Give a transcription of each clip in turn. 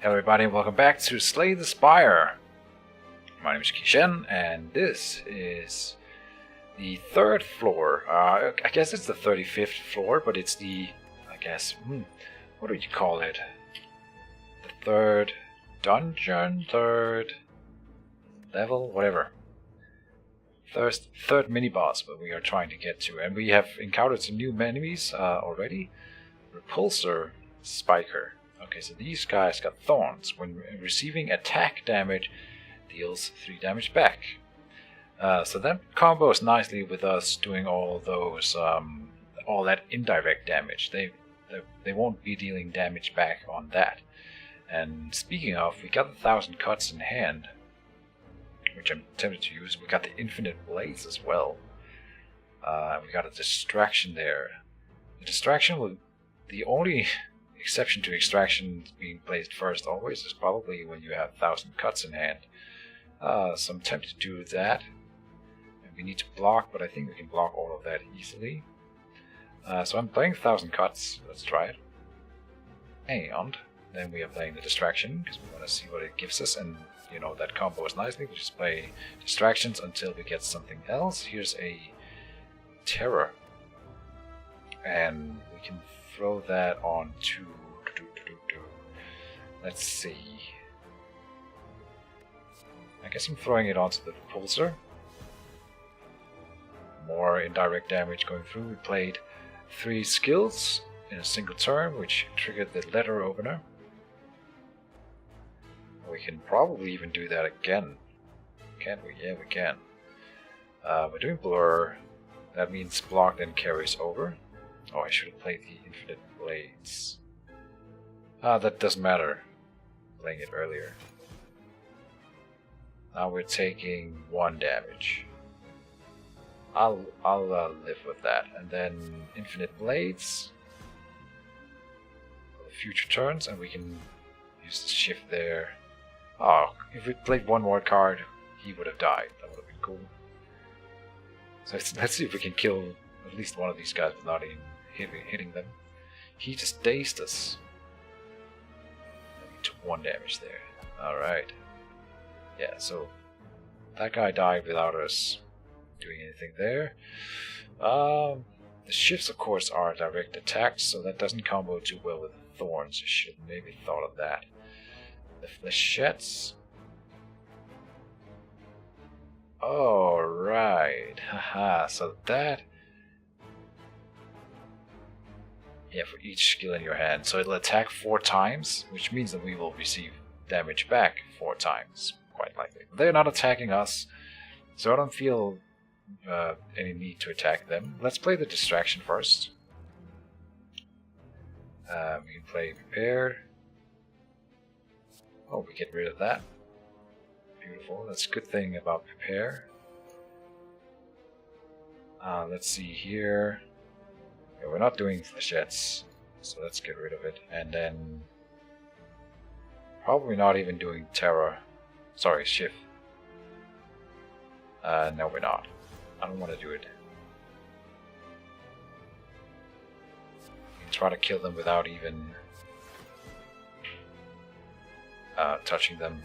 Hello everybody and welcome back to Slay the Spire. My name is Kishen and this is the third floor. I guess it's the 35th floor, but it's the, what do you call it? The third dungeon, third level, whatever. Third mini-boss that we are trying to get to, and we have encountered some new enemies already. Repulsor, Spiker. Okay, so these guys got thorns. When receiving attack damage, deals 3 damage back. So that combos nicely with us doing all those, all that indirect damage. They won't be dealing damage back on that. And speaking of, we got 1,000 cuts in hand, which I'm tempted to use. We got the infinite blades as well. We got a distraction there. The distraction will, the only exception to extraction being placed first always is probably when you have 1,000 cuts in hand. So I'm tempted to do that. And we need to block, but I think we can block all of that easily. So I'm playing 1,000 cuts. Let's try it. And then we are playing the distraction because we want to see what it gives us, and you know that combo is nicely. We just play distractions until we get something else. Here's a terror, and we can throw that on to let's see. I guess I'm throwing it onto the repulsor. More indirect damage going through. We played 3 skills in a single turn, which triggered the letter opener. We can probably even do that again. Can we? Yeah, we can. We're doing blur. That means block then carries over. Oh, I should have played the infinite blades. That doesn't matter. Playing it earlier. Now we're taking 1 damage. I'll live with that. And then infinite blades for the future turns, and we can use the shift there. Oh, if we played 1 more card, he would have died. That would have been cool. So let's see if we can kill at least one of these guys without even hitting them. He just dazed us. We took 1 damage there. Alright. Yeah, so that guy died without us doing anything there. The shifts, of course, are direct attacks, so that doesn't combo too well with the thorns. You should have maybe thought of that. The flechettes. Alright. Haha. So that. Yeah, for each skill in your hand. So it'll attack 4 times, which means that we will receive damage back 4 times, quite likely. They're not attacking us, so I don't feel any need to attack them. Let's play the distraction first. We can play prepared. Oh, we get rid of that. Beautiful. That's a good thing about prepare. Let's see here. Yeah, we're not doing flechettes, so let's get rid of it. And then probably not even doing terror. Sorry, shift. No, we're not. I don't want to do it. We can try to kill them without even touching them,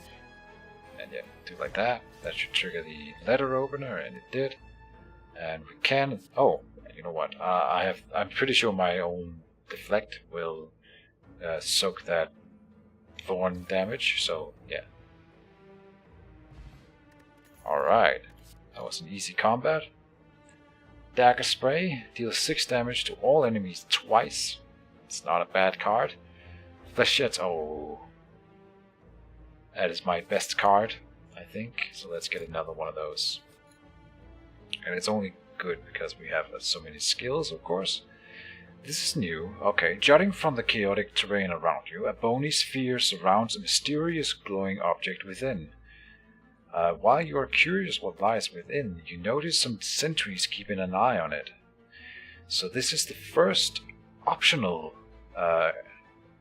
and yeah, do like that. That should trigger the letter opener, and it did. And we can. Oh, you know what? I'm pretty sure my own deflect will soak that thorn damage. So yeah. All right, that was an easy combat. Dagger spray deals 6 damage to all enemies twice. It's not a bad card. Flechettes. Oh. That is my best card, I think, so let's get another one of those. And it's only good because we have so many skills, of course. This is new. Okay, jutting from the chaotic terrain around you, a bony sphere surrounds a mysterious glowing object within. While you are curious what lies within, you notice some sentries keeping an eye on it. So this is the first optional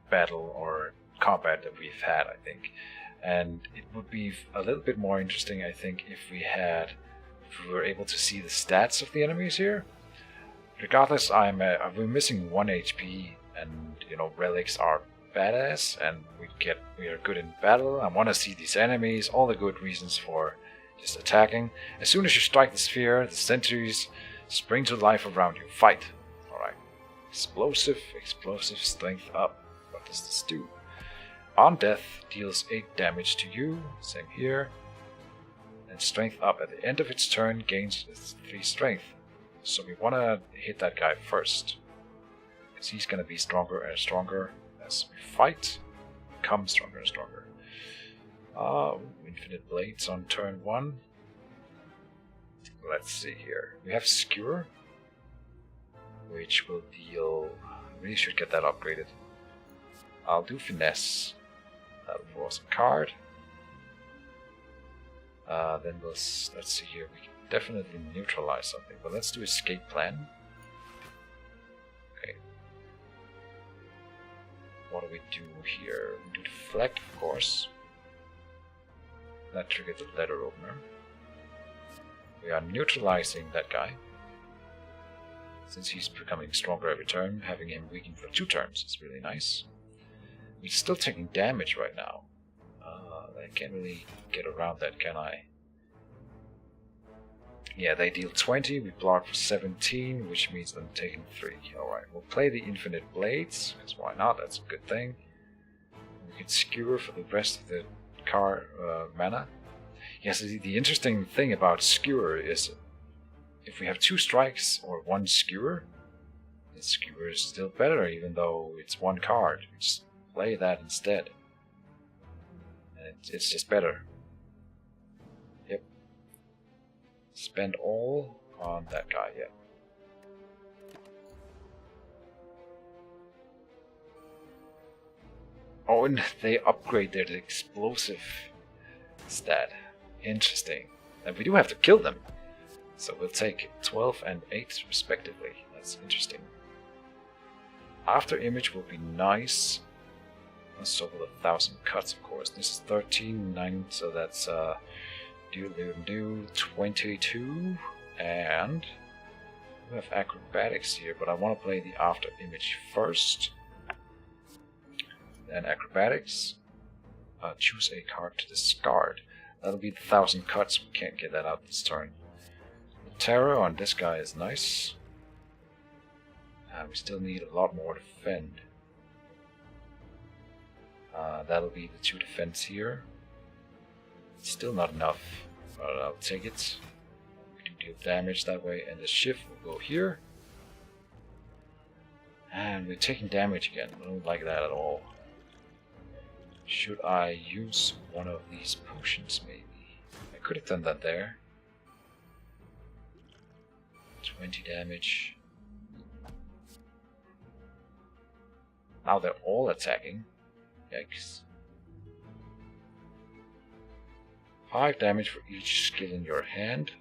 battle or combat that we've had, I think. And it would be a little bit more interesting, I think, if we were able to see the stats of the enemies here. Regardless, we're missing 1 HP, and you know relics are badass, and we are good in battle. I want to see these enemies, all the good reasons for just attacking. As soon as you strike the sphere, the sentries spring to life around you. Fight. Alright. Explosive, strength up. What does this do? On death, deals 8 damage to you. Same here. And strength up. At the end of its turn, gains 3 strength. So we want to hit that guy first. Because he's going to be stronger and stronger as we fight. Become stronger and stronger. Infinite blades on turn 1. Let's see here. We have Skewer, which will deal... I really should get that upgraded. I'll do Finesse. That'll draw some card. Then let's see here. We can definitely neutralize something, but let's do Escape Plan. Okay. What do we do here? We do Deflect, of course. That triggered the letter opener. We are neutralizing that guy. Since he's becoming stronger every turn, having him weaken for 2 turns is really nice. We're still taking damage right now. I can't really get around that, can I? Yeah, they deal 20, we block for 17, which means I'm taking 3. Alright, we'll play the Infinite Blades, because why not? That's a good thing. We can Skewer for the rest of the mana. Yes, the interesting thing about Skewer is if we have 2 strikes or 1 Skewer, the Skewer is still better even though it's 1 card. We just play that instead. And it's just better. Yep. Spend all on that guy, yeah. Oh, and they upgrade their explosive stat. Interesting. And we do have to kill them. So we'll take 12 and 8 respectively. That's interesting. After image will be nice. So will 1,000 cuts, of course. This is 13, 9, so that's do 22. And we have acrobatics here, but I want to play the after image first. Then acrobatics. Choose a card to discard. That'll be the 1,000 cuts. We can't get that out this turn. The terror on this guy is nice. We still need a lot more defend. That'll be the 2 defense here. Still not enough, but I'll take it. We do deal damage that way, and the shift will go here. And we're taking damage again. I don't like that at all. Should I use one of these potions, maybe? I could have done that there. 20 damage. Now they're all attacking. Yikes. 5 damage for each skill in your hand.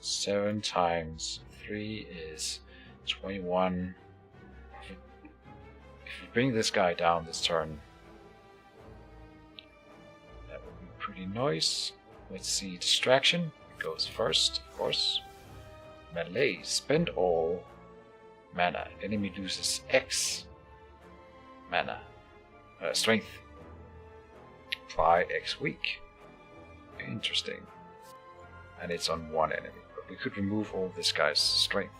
7 times 3 is 21. If we bring this guy down this turn, that would be pretty nice. Let's see, distraction goes first, of course. Melee, spend all mana. Enemy loses X mana. Strength. Apply X weak. Interesting. And it's on 1 enemy. But we could remove all this guy's strength.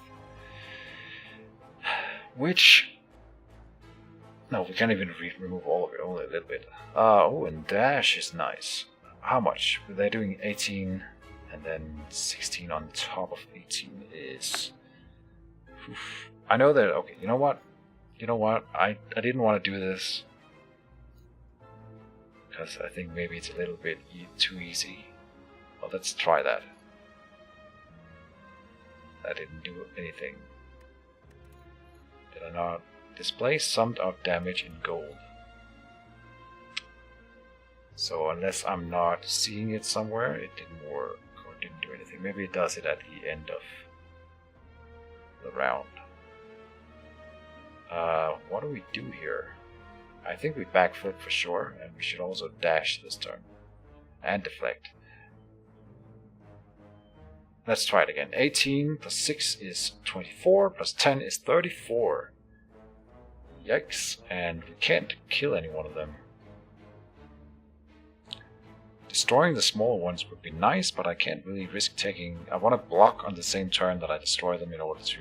Which... No, we can't even remove all of it, only a little bit. Oh, and dash is nice. How much? They're doing 18, and then 16 on top of 18 is... Oof. I know that... Okay, you know what? I didn't want to do this. Because I think maybe it's a little bit too easy. Well, let's try that. That didn't do anything. Did I not? Display summed up damage in gold. So unless I'm not seeing it somewhere, it didn't work or didn't do anything. Maybe it does it at the end of the round. What do we do here? I think we backflip for sure, and we should also dash this turn. And deflect. Let's try it again. 18 plus 6 is 24, plus 10 is 34. Yikes, and we can't kill any one of them. Destroying the small ones would be nice, but I can't really risk taking... I want to block on the same turn that I destroy them in order to...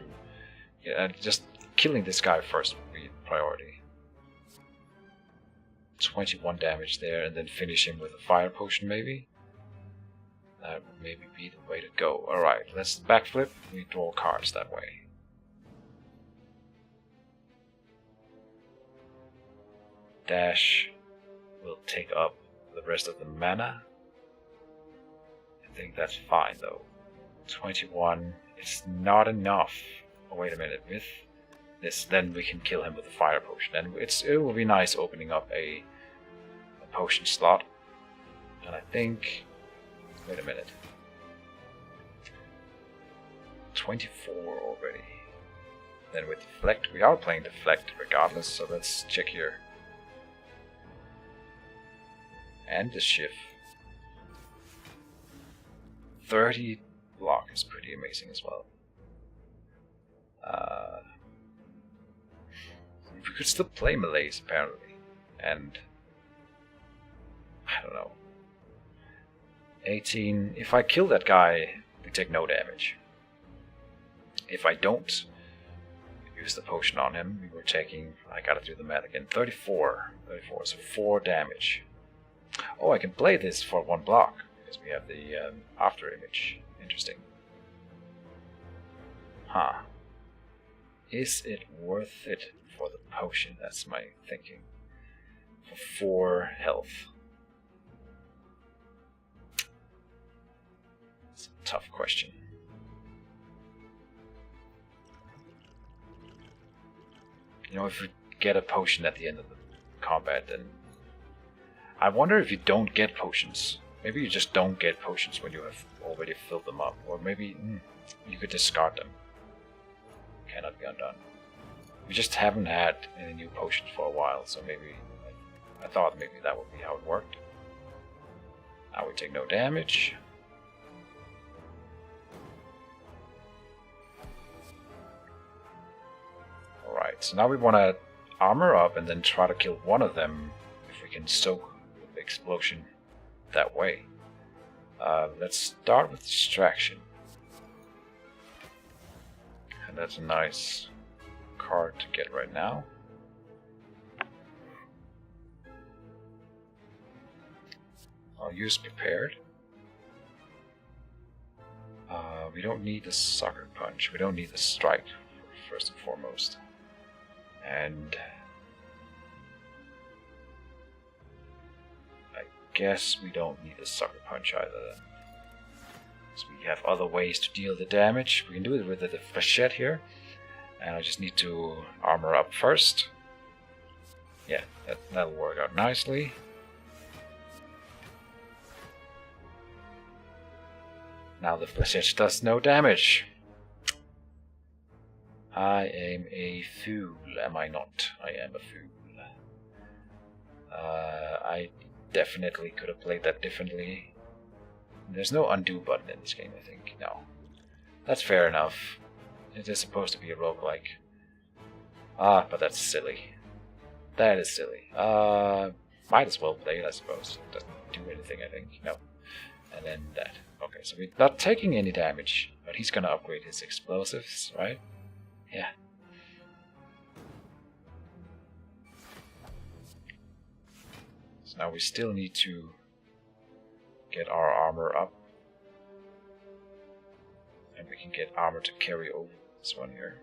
Yeah, just killing this guy first would be priority. 21 damage there, and then finish him with a fire potion maybe? That would maybe be the way to go. Alright, let's backflip. We draw cards that way. Dash will take up the rest of the mana. I think that's fine though. 21, it's not enough. Oh, wait a minute, with this then we can kill him with a fire potion. And it will be nice opening up a potion slot. And I think... Wait a minute. 24 already. Then with Deflect, we are playing Deflect regardless, so let's check here. And the shift. 30 block is pretty amazing as well. We could still play melees apparently, and I don't know. 18. If I kill that guy, we take no damage. If I don't use the potion on him, we were taking... I gotta do the math again. 34. 34, so 4 damage. Oh, I can play this for 1 block, because we have the after image. Interesting. Huh. Is it worth it for the potion? That's my thinking. For 4 health. It's a tough question. You know, if we get a potion at the end of the combat, then... I wonder if you don't get potions. Maybe you just don't get potions when you have already filled them up. Or maybe you could discard them. Cannot be undone. We just haven't had any new potions for a while, so maybe... I thought maybe that would be how it worked. Now we take no damage. Alright, so now we want to armor up and then try to kill one of them if we can soak the explosion that way. Let's start with Distraction. And that's a nice card to get right now. I'll use Prepared. We don't need the Sucker Punch. We don't need the Strike, first and foremost. And I guess we don't need a Sucker Punch either. So we have other ways to deal the damage. We can do it with the Flechette here. And I just need to armor up first. Yeah, that'll work out nicely. Now the Flechette does no damage. I am a fool, am I not? I am a fool. I definitely could have played that differently. There's no undo button in this game, I think. No. That's fair enough. It is supposed to be a roguelike. But that's silly. That is silly. Might as well play it, I suppose. Doesn't do anything, I think. No. And then that. Okay, so we're not taking any damage, but he's gonna upgrade his explosives, right? Yeah. So now we still need to get our armor up. And we can get armor to carry over this one here.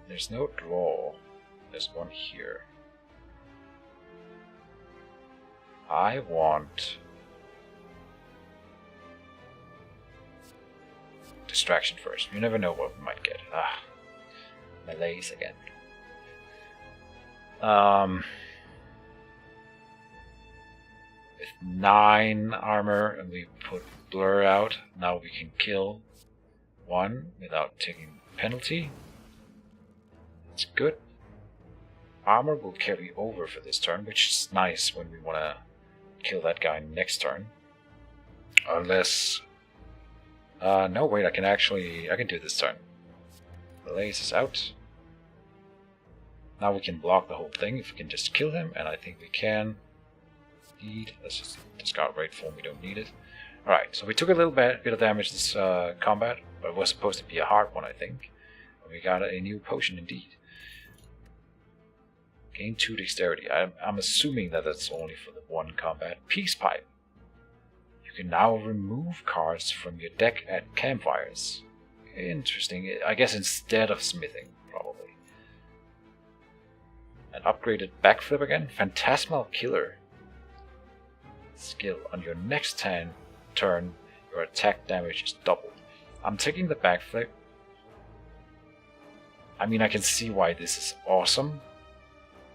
There's no draw. There's one here. I want Distraction first. You never know what we might get. Melees again. With 9 armor and we put Blur out, now we can kill one without taking penalty. That's good. Armor will carry over for this turn, which is nice when we want to kill that guy next turn. Unless No, wait, I can do this turn. Blaze is out. Now we can block the whole thing if we can just kill him, and I think we can. Indeed, let's just discard Raid Form, we don't need it. Alright, so we took a little bit of damage this combat, but it was supposed to be a hard one, I think. We got a new potion indeed. Gain 2 dexterity. I'm assuming that that's only for the one combat. Peace Pipe. You can now remove cards from your deck at campfires. Interesting. I guess instead of smithing, probably. An upgraded backflip again. Phantasmal Killer. Skill. On your next turn, your attack damage is doubled. I'm taking the backflip. I mean, I can see why this is awesome.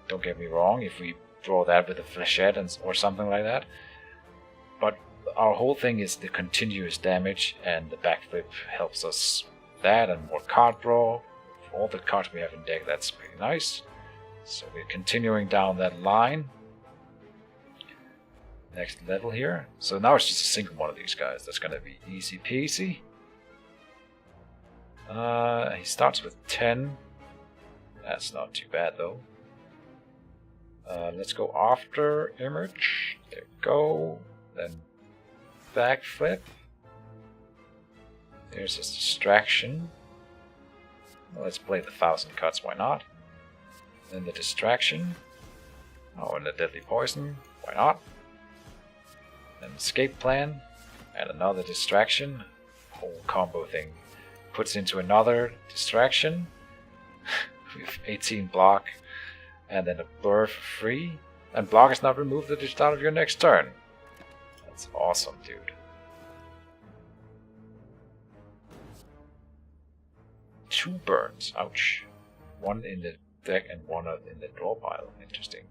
Don't get me wrong, if we draw that with a flechette or something like that. But our whole thing is the continuous damage, and the backflip helps us with that and more card draw. For all the cards we have in deck, that's pretty nice. So we're continuing down that line. Next level here. So now it's just a single one of these guys. That's going to be easy peasy. He starts with 10. That's not too bad though. Let's go after Image. There we go. Then backflip. There's his distraction. Well, let's play the 1000 cuts, why not? Then the distraction. Oh, and the deadly poison, why not? Then escape plan. And another distraction. Whole combo thing. Puts into another distraction. With 18 block. And then a blur for free. And block is not removed at the start of your next turn. That's awesome, dude. 2 burns. Ouch. 1 in the deck and 1 in the draw pile. Interesting.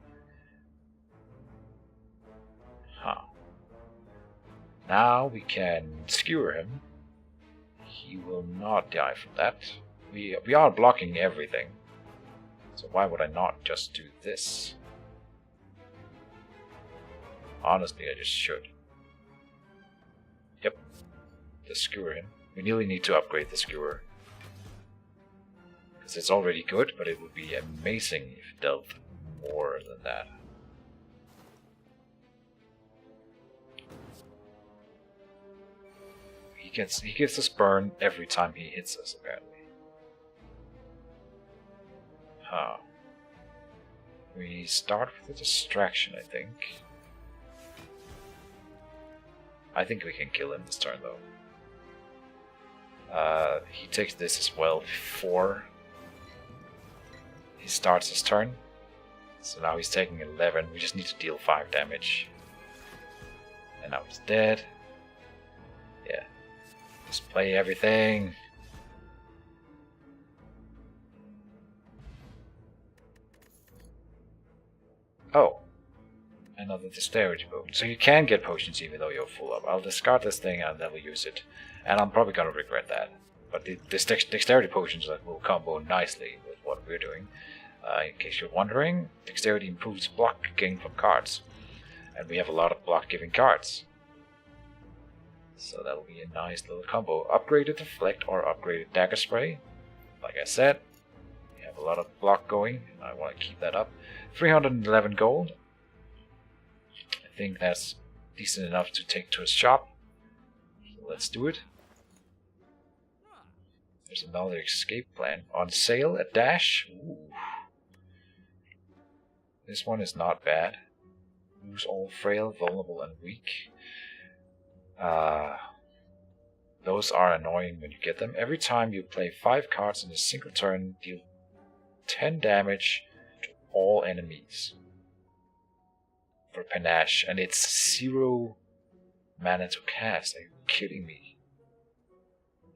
Huh. Now we can skewer him. He will not die from that. We are blocking everything. So why would I not just do this? Honestly, I just should. Yep. Just skewer him. We really need to upgrade the skewer. Because it's already good, but it would be amazing if it dealt more than that. He gives us burn every time he hits us, apparently. Huh. We start with a distraction, I think. I think we can kill him this turn, though. He takes this as well before he starts his turn. So now he's taking 11. We just need to deal 5 damage. And now he's dead. Yeah. Just play everything. Oh. Another dexterity potion. So you can get potions even though you're full up. I'll discard this thing and never use it. And I'm probably gonna regret that. But the dexterity potions will combo nicely with what we're doing. In case you're wondering, dexterity improves block gain from cards. And we have a lot of block giving cards. So that'll be a nice little combo. Upgraded Deflect or upgraded Dagger Spray. Like I said, we have a lot of block going, and I want to keep that up. 311 gold. I think that's decent enough to take to his shop. So let's do it. There's another escape plan. On sale at Dash. Ooh. This one is not bad. Lose all frail, vulnerable, and weak. Those are annoying when you get them. Every time you play 5 cards in a single turn, deal 10 damage to all enemies. For Panache, and it's 0 mana to cast. Are you kidding me?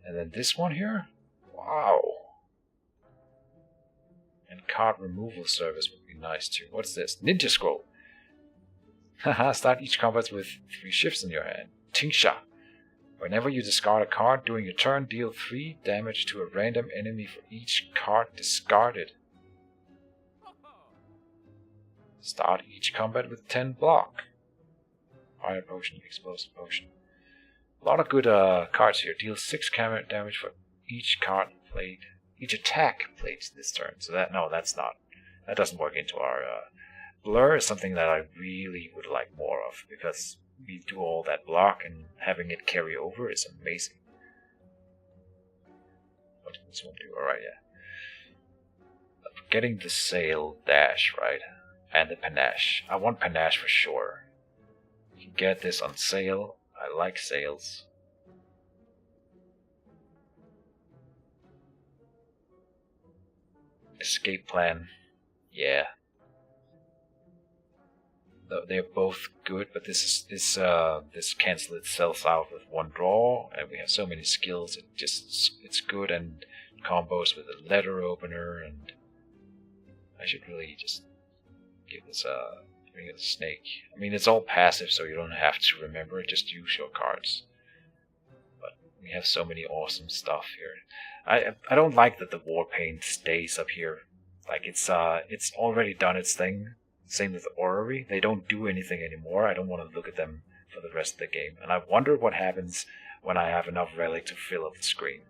And then this one here? Wow. And card removal service would be nice too. What's this? Ninja Scroll. Haha, start each combat with 3 shifts in your hand. Tingsha. Whenever you discard a card during your turn, deal 3 damage to a random enemy for each card discarded. Start each combat with 10 block. Fire potion, explosive potion. A lot of good cards here. Deal 6 damage for each card played, each attack played this turn. So that that doesn't work into our blur. Is something that I really would like more of, because we do all that block and having it carry over is amazing. What did this one do? Alright, yeah. Getting the sail dash, right? And the panache. I want panache for sure. You can get this on sale. I like sails. Escape plan. Yeah. They're both good, but this cancels itself out with one draw, and we have so many skills. It's good, and combos with a letter opener, and I should really just give this bring it a snake. I mean, it's all passive, so you don't have to remember it. Just use your cards. But we have so many awesome stuff here. I don't like that the war paint stays up here. Like it's already done its thing. Same with Orrery. They don't do anything anymore. I don't want to look at them for the rest of the game. And I wonder what happens when I have enough relic to fill up the screen.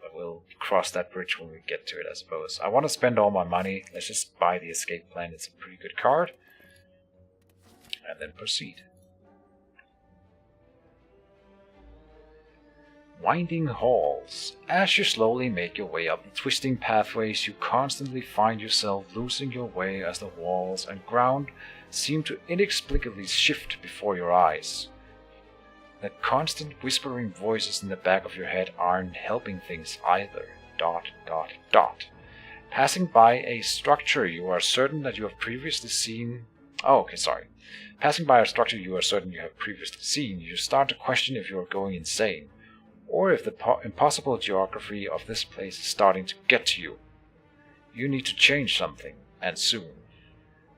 But we'll cross that bridge when we get to it, I suppose. I want to spend all my money. Let's just buy the escape plan. It's a pretty good card. And then proceed. Winding halls. As you slowly make your way up the twisting pathways, you constantly find yourself losing your way as the walls and ground seem to inexplicably shift before your eyes. The constant whispering voices in the back of your head aren't helping things either. ... Passing by a structure you are certain that you have previously seen... Passing by a structure you are certain you have previously seen, you start to question if you are going insane, or if the impossible geography of this place is starting to get to you. You need to change something, and soon.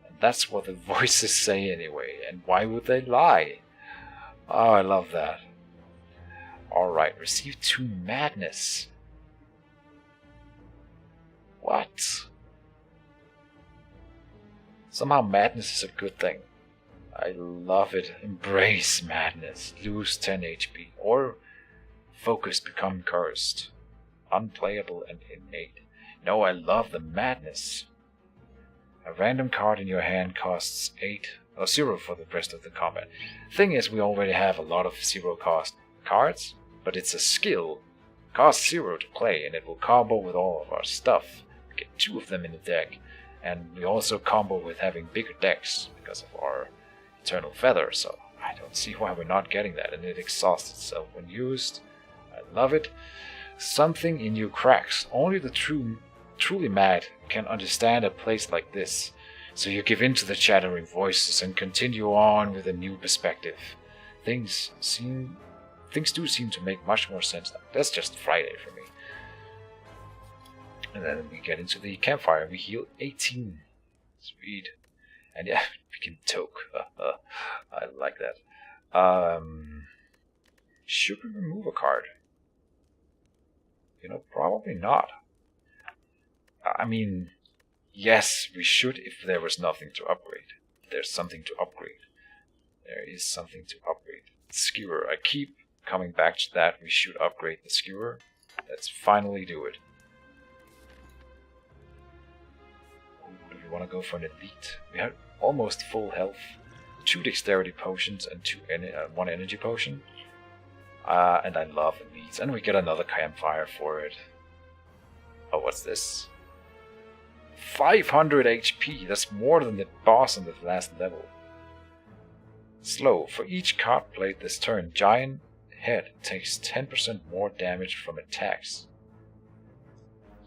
And that's what the voices say anyway, and why would they lie? Oh, I love that. Alright, receive 2 madness. What? Somehow madness is a good thing. I love it. Embrace madness. Lose 10 HP. Or focus, become cursed. Unplayable and innate. No, I love the madness. A random card in your hand costs 8 or 0 for the rest of the combat. Thing is, we already have a lot of 0 cost cards, but it's a skill. Costs 0 to play, and it will combo with all of our stuff. We get 2 of them in the deck, and we also combo with having bigger decks because of our Eternal Feather, so I don't see why we're not getting that, and it exhausts itself when used. I love it. Something in you cracks. Only the truly mad can understand a place like this, so you give in to the chattering voices and continue on with a new perspective. Things do seem to make much more sense now. That's just Friday for me. And then we get into the campfire. We heal 18. Sweet. And yeah, we can toke. I like that. Should we remove a card? You know, probably not. I mean, yes, we should if there was nothing to upgrade. There's something to upgrade. There is something to upgrade. Skewer. I keep coming back to that. We should upgrade the skewer. Let's finally do it. Do we want to go for an elite? We had almost full health. 2 dexterity potions and 1 energy potion. And I love elites. And we get another campfire for it. Oh, what's this? 500 HP. That's more than the boss on the last level. Slow. For each card played this turn, Giant Head takes 10% more damage from attacks.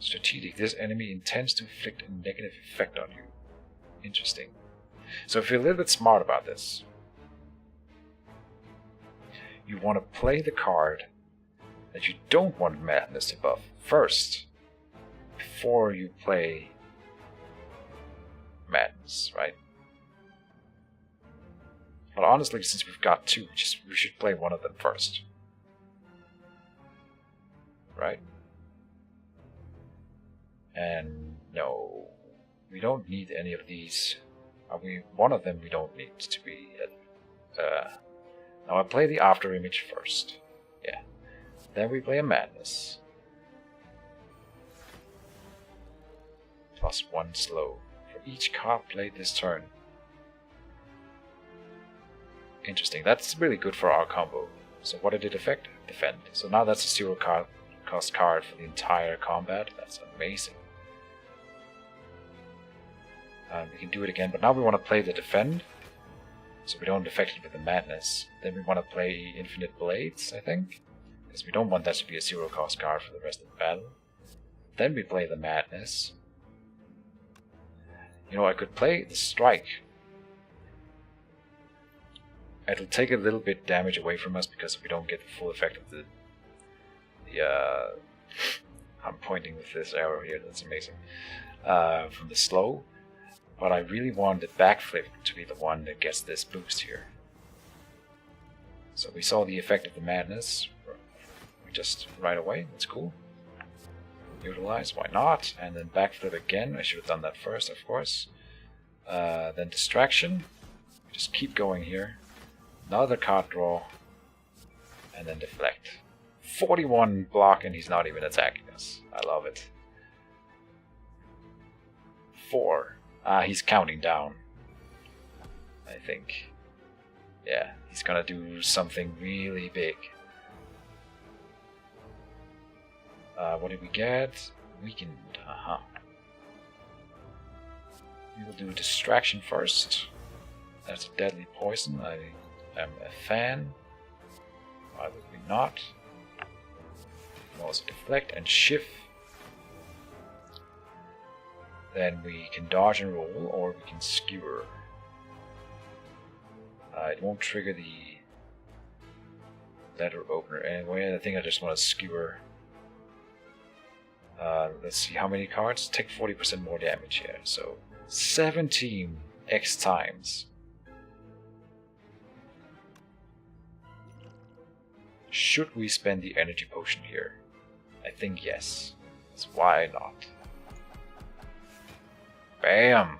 Strategic. This enemy intends to inflict a negative effect on you. Interesting. So if you're a little bit smart about this, you want to play the card that you don't want madness to buff first, before you play madness, right? But honestly, since we've got 2, we should play one of them first. Right? And no, we don't need any of these. One of them we don't need to be. Now I play the after image first. Yeah. Then we play a Madness. +1 slow for each card played this turn. Interesting. That's really good for our combo. So what did it affect? Defend. So now that's a 0 cost card for the entire combat. That's amazing. We can do it again, but now we want to play the defend, so we don't affect it with the Madness. Then we want to play Infinite Blades, I think, because we don't want that to be a 0 cost card for the rest of the battle. Then we play the Madness. You know, I could play the Strike. It'll take a little bit damage away from us because we don't get the full effect of the I'm pointing with this arrow here, that's amazing. From the slow. But I really want the backflip to be the one that gets this boost here. So we saw the effect of the Madness just right away, that's cool. Utilize, why not? And then backflip again, I should have done that first, of course. Then Distraction, just keep going here. Another card draw, and then Deflect. 41 block and he's not even attacking us. I love it. 4. He's counting down, I think. Yeah, he's gonna do something really big. What did we get? Weakened. We will do Distraction first. That's a deadly poison. I am a fan. Why would we not? We can also Deflect and Shift. Then we can dodge and roll, or we can skewer. It won't trigger the letter opener anyway. I think I just want to skewer. Let's see how many cards. Take 40% more damage here. So 17 X times. Should we spend the energy potion here? I think yes. So why not? Bam!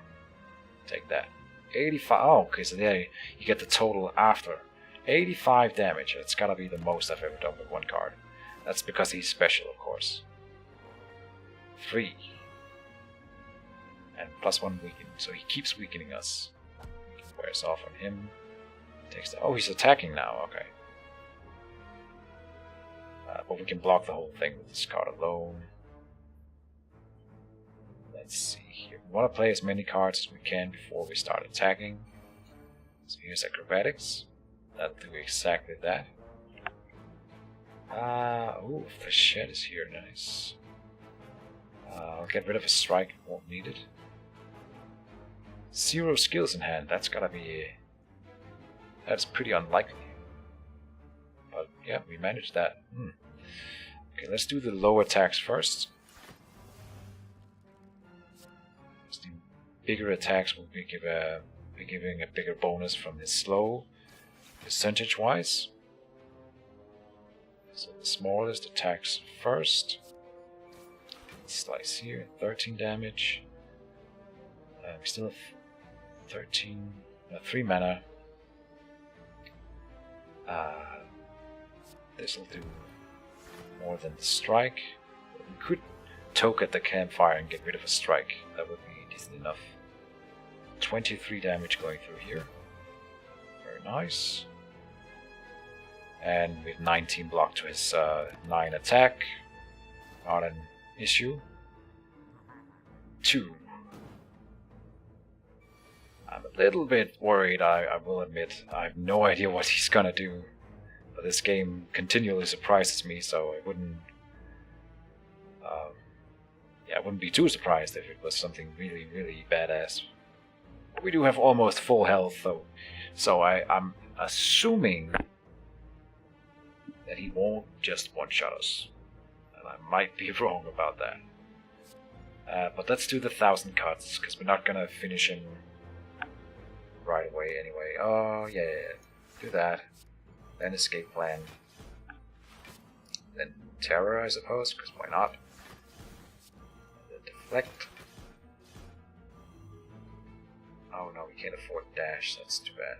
Take that. 85. Oh, okay, so there you get the total after. 85 damage. That's gotta be the most I've ever done with one card. That's because he's special, of course. 3. And +1 weaken. So he keeps weakening us. Wears off on him. Takes the. Oh, he's attacking now. Okay. But we can block the whole thing with this card alone. Let's see here. We want to play as many cards as we can before we start attacking. So here's Acrobatics. That'll do exactly that. Oh, Flechette is here. Nice. I'll get rid of a strike. Won't need it. 0 skills in hand. That's gotta be. That's pretty unlikely. But yeah, we managed that. Okay, let's do the low attacks first. The bigger attacks will be giving a bigger bonus from the slow, percentage-wise. So the smallest attacks first. Slice here, 13 damage. We still have 3 mana. This will do more than the strike. We could toke at the campfire and get rid of a strike. That would be decent enough. 23 damage going through here. Very nice. And with 19 block to his 9 attack. Not an issue. 2. I'm a little bit worried, I will admit. I have no idea what he's gonna do. But this game continually surprises me, so I wouldn't I wouldn't be too surprised if it was something really, really badass. But we do have almost full health though, so I'm assuming that he won't just one-shot us. And I might be wrong about that. But let's do the 1,000 cuts, because we're not gonna finish him right away anyway. Oh, yeah. Do that. Then escape plan. Then terror, I suppose, because why not? Then deflect. Oh no, we can't afford dash, that's too bad.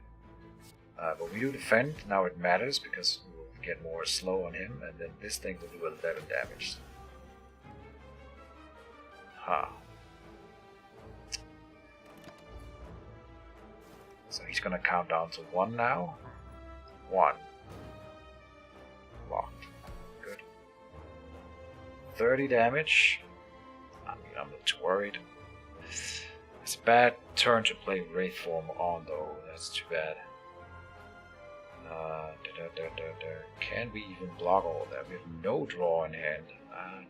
But we do defend, now it matters, because we will get more slow on him, and then this thing will do 11 damage. Huh. So he's gonna count down to 1 now. 1. Locked. Good. 30 damage. I mean, I'm not too worried. It's a bad turn to play Wraith Form on, though. That's too bad. Can we even block all of that? We have no draw in hand.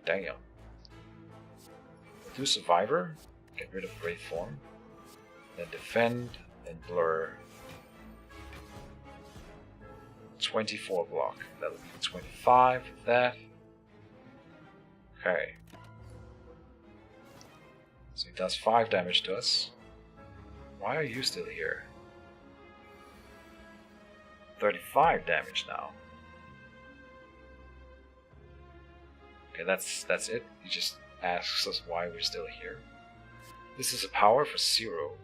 Damn. We'll do Survivor. Get rid of Wraith Form. Then Defend. Then Blur. 24 block. That'll be 25 with that. Okay. So he does 5 damage to us. Why are you still here? 35 damage now. Okay, that's it. He just asks us why we're still here. This is a power for 0.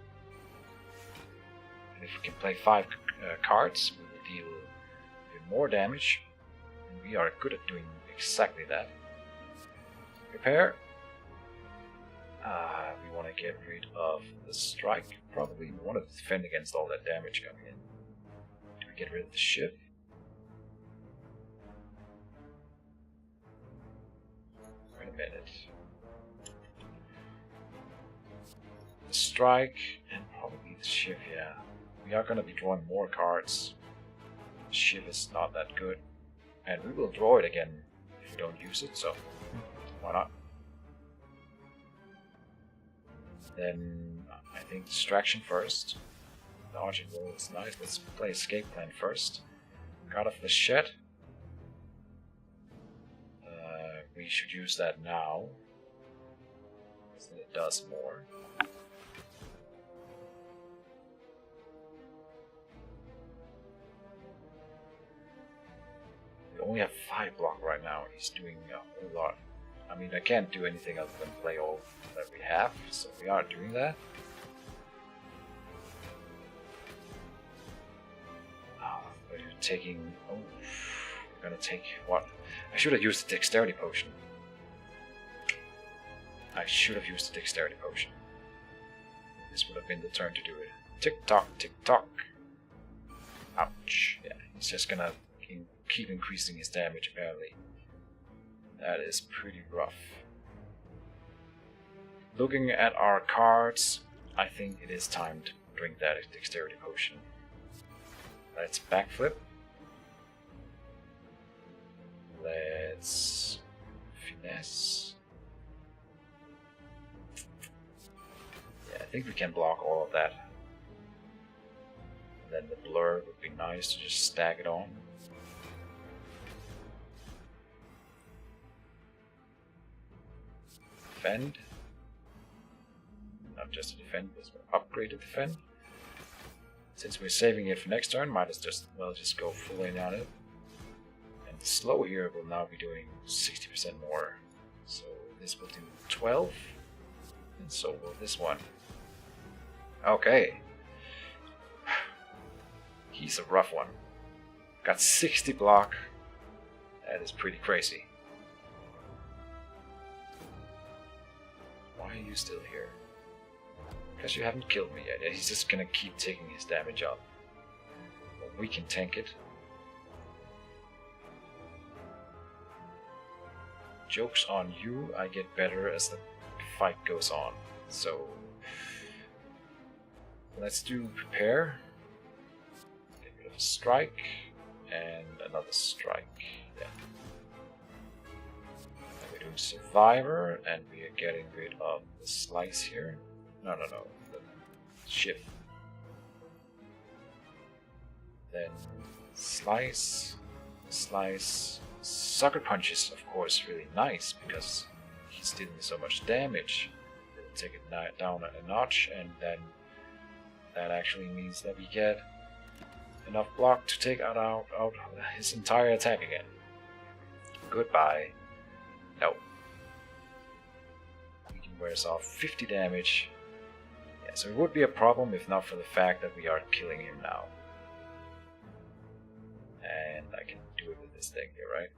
And if we can play 5 cards, we will deal even more damage. And we are good at doing exactly that. Prepare. We want to get rid of the strike. Probably we want to defend against all that damage coming in. Do we get rid of the ship? Wait a minute. The strike and probably the ship, yeah. We are going to be drawing more cards. The ship is not that good. And we will draw it again if we don't use it, so why not? Then I think distraction first. The arching roll is nice. Let's play escape plan first. God of the Shed. We should use that now, because then it does more. We only have 5 block right now. He's doing a whole lot. I mean, I can't do anything other than play all that we have, so we are doing that. But you're taking... Oh, we're gonna take what? I should have used the dexterity potion. I should have used the dexterity potion. This would have been the turn to do it. Tick tock, tick tock. Ouch. Yeah, he's just gonna keep increasing his damage apparently. That is pretty rough. Looking at our cards, I think it is time to drink that dexterity potion. Let's backflip. Let's finesse. Yeah, I think we can block all of that. And then the blur would be nice to just stack it on. Defend. Not just to defend, but upgrade to defend. Since we're saving it for next turn, might as well just go full in on it. And the slow here will now be doing 60% more. So this will do 12. And so will this one. Okay. He's a rough one. Got 60 block. That is pretty crazy. Why are you still here? Because you haven't killed me yet. He's just gonna keep taking his damage up. But we can tank it. Joke's on you, I get better as the fight goes on. So let's do prepare. Get rid of a strike and another strike. Yeah. And we're doing survivor and we are getting rid of the slice here. No. The shift. Then slice. Sucker punch is of course really nice because he's dealing so much damage. It'll take it down a notch, and then that actually means that we get enough block to take out his entire attack again. Goodbye. No. We can wear off 50 damage. So it would be a problem if not for the fact that we are killing him now. And I can do do it with this thing here, right?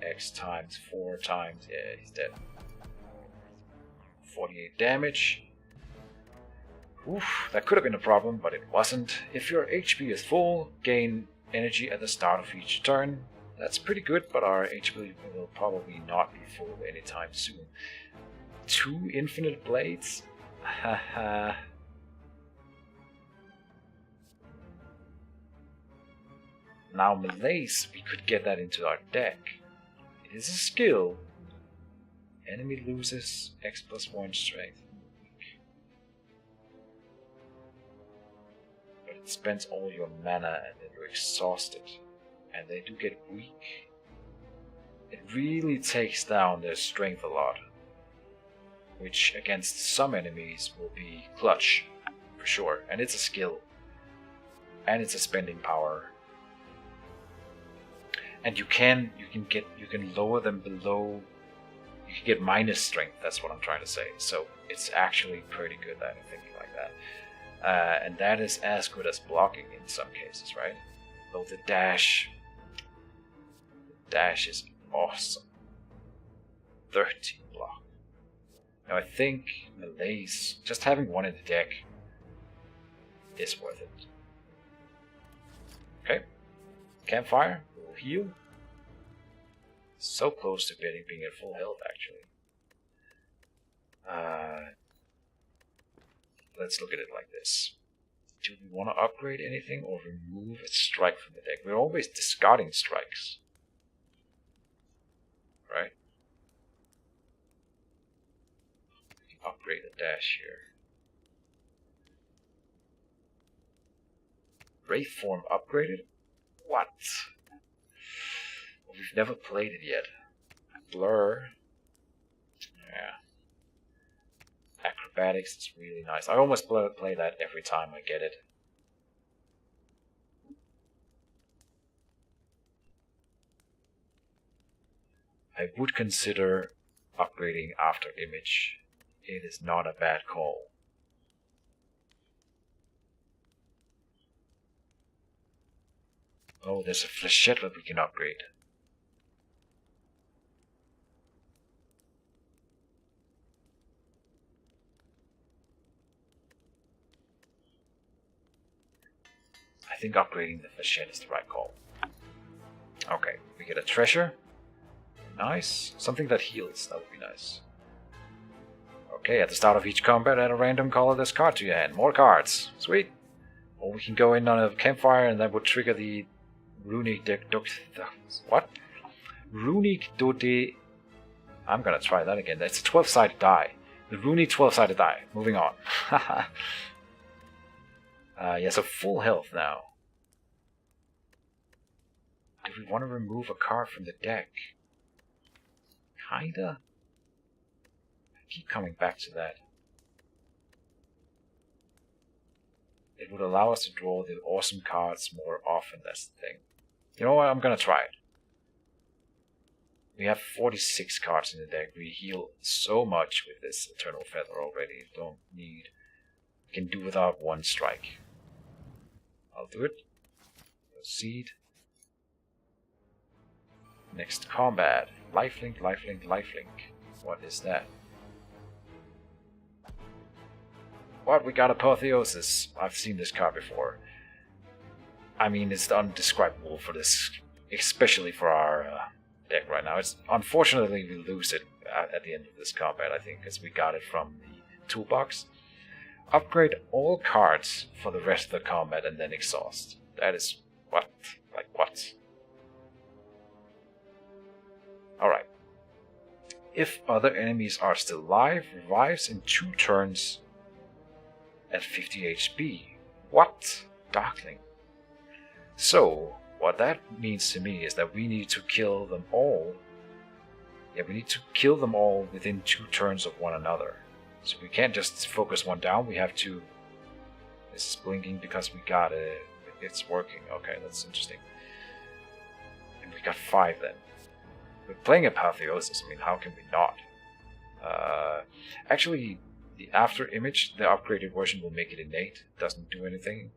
X times 4 times, yeah, he's dead. 48 damage. Oof, that could have been a problem, but it wasn't. If your HP is full, gain energy at the start of each turn. That's pretty good, but our HP will probably not be full anytime soon. 2 infinite blades? Haha. Now melees, we could get that into our deck. It is a skill. Enemy loses X plus 1 strength. But it spends all your mana and then you're exhausted. And they do get weak. It really takes down their strength a lot. Which against some enemies will be clutch. For sure. And it's a skill. And it's a spending power. And you can lower them below. You can get minus strength. That's what I'm trying to say. So it's actually pretty good at a thing like that. And that is as good as blocking in some cases, right? Though the dash is awesome. 13 block. Now I think melees, just having one in the deck, is worth it. Okay, campfire. Heal. So close to being at full health, actually. Let's look at it like this. Do we want to upgrade anything or remove a strike from the deck? We're always discarding strikes. Right? We can upgrade the dash here. Wraith form upgraded? What? We've never played it yet. Blur. Yeah. Acrobatics is really nice. I almost play that every time I get it. I would consider upgrading after image. It is not a bad call. Oh, there's a flechette that we can upgrade. I think upgrading the flechette is the right call. Okay, we get a treasure. Nice. Something that heals, that would be nice. Okay, at the start of each combat, add a random color this card to your hand. More cards. Sweet. Or we can go in on a campfire and that would trigger the Runic what? Runic Dode. I'm gonna try that again. It's a 12-sided die. The Runic 12-sided die. Moving on. Yeah, so full health now. Do we want to remove a card from the deck? Kinda. I keep coming back to that. It would allow us to draw the awesome cards more often, that's the thing. You know what, I'm gonna try it. We have 46 cards in the deck. We heal so much with this Eternal Feather already. Don't need... We can do without one strike. I'll do it. Proceed. Next combat. Lifelink, lifelink, lifelink. What is that? What? We got Apotheosis. I've seen this card before. I mean, it's undescribable for this, especially for our deck right now. It's unfortunately we lose it at the end of this combat, I think, because we got it from the toolbox. Upgrade all cards for the rest of the combat and then exhaust. That is what? Like what? Alright. If other enemies are still alive, revives in 2 turns at 50 HP. What? Darkling. So, what that means to me is that we need to kill them all. Yeah, we need to kill them all within 2 turns of one another. So we can't just focus one down, we have to... This is blinking because we got it. It's working. Okay, that's interesting. And we got 5 then. We're playing Apotheosis, I mean, how can we not? Actually, the after image, the upgraded version will make it innate. It doesn't do anything.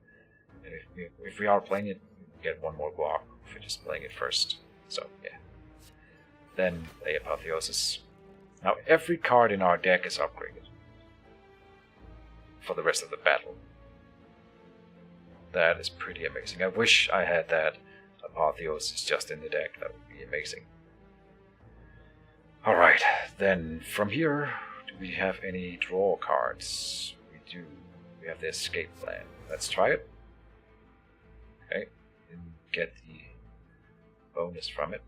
And if we are playing it, we get 1 more block. if we're just playing it first. So yeah. Then play Apotheosis. Now every card in our deck is upgraded for the rest of the battle. That is pretty amazing. I wish I had that Apotheosis just in the deck. That would be amazing. Alright, then from here, do we have any draw cards? We do. We have the escape plan. Let's try it. Okay, and get the bonus from it.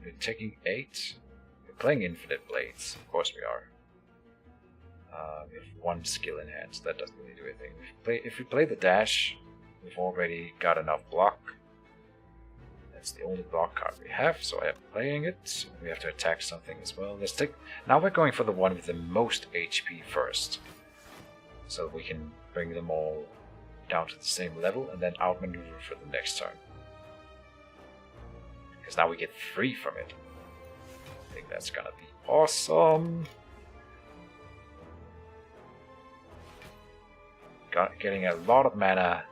We're taking 8. We're playing Infinite Blades. Of course we are. We have 1 skill in hand, so that doesn't really do anything. If we play the dash, we've already got enough block. That's the only block card we have, so I am playing it. We have to attack something as well. Let's take. Now we're going for the one with the most HP first, so we can bring them all down to the same level and then outmaneuver for the next turn. Because now we get 3 from it. I think that's gonna be awesome. Getting a lot of mana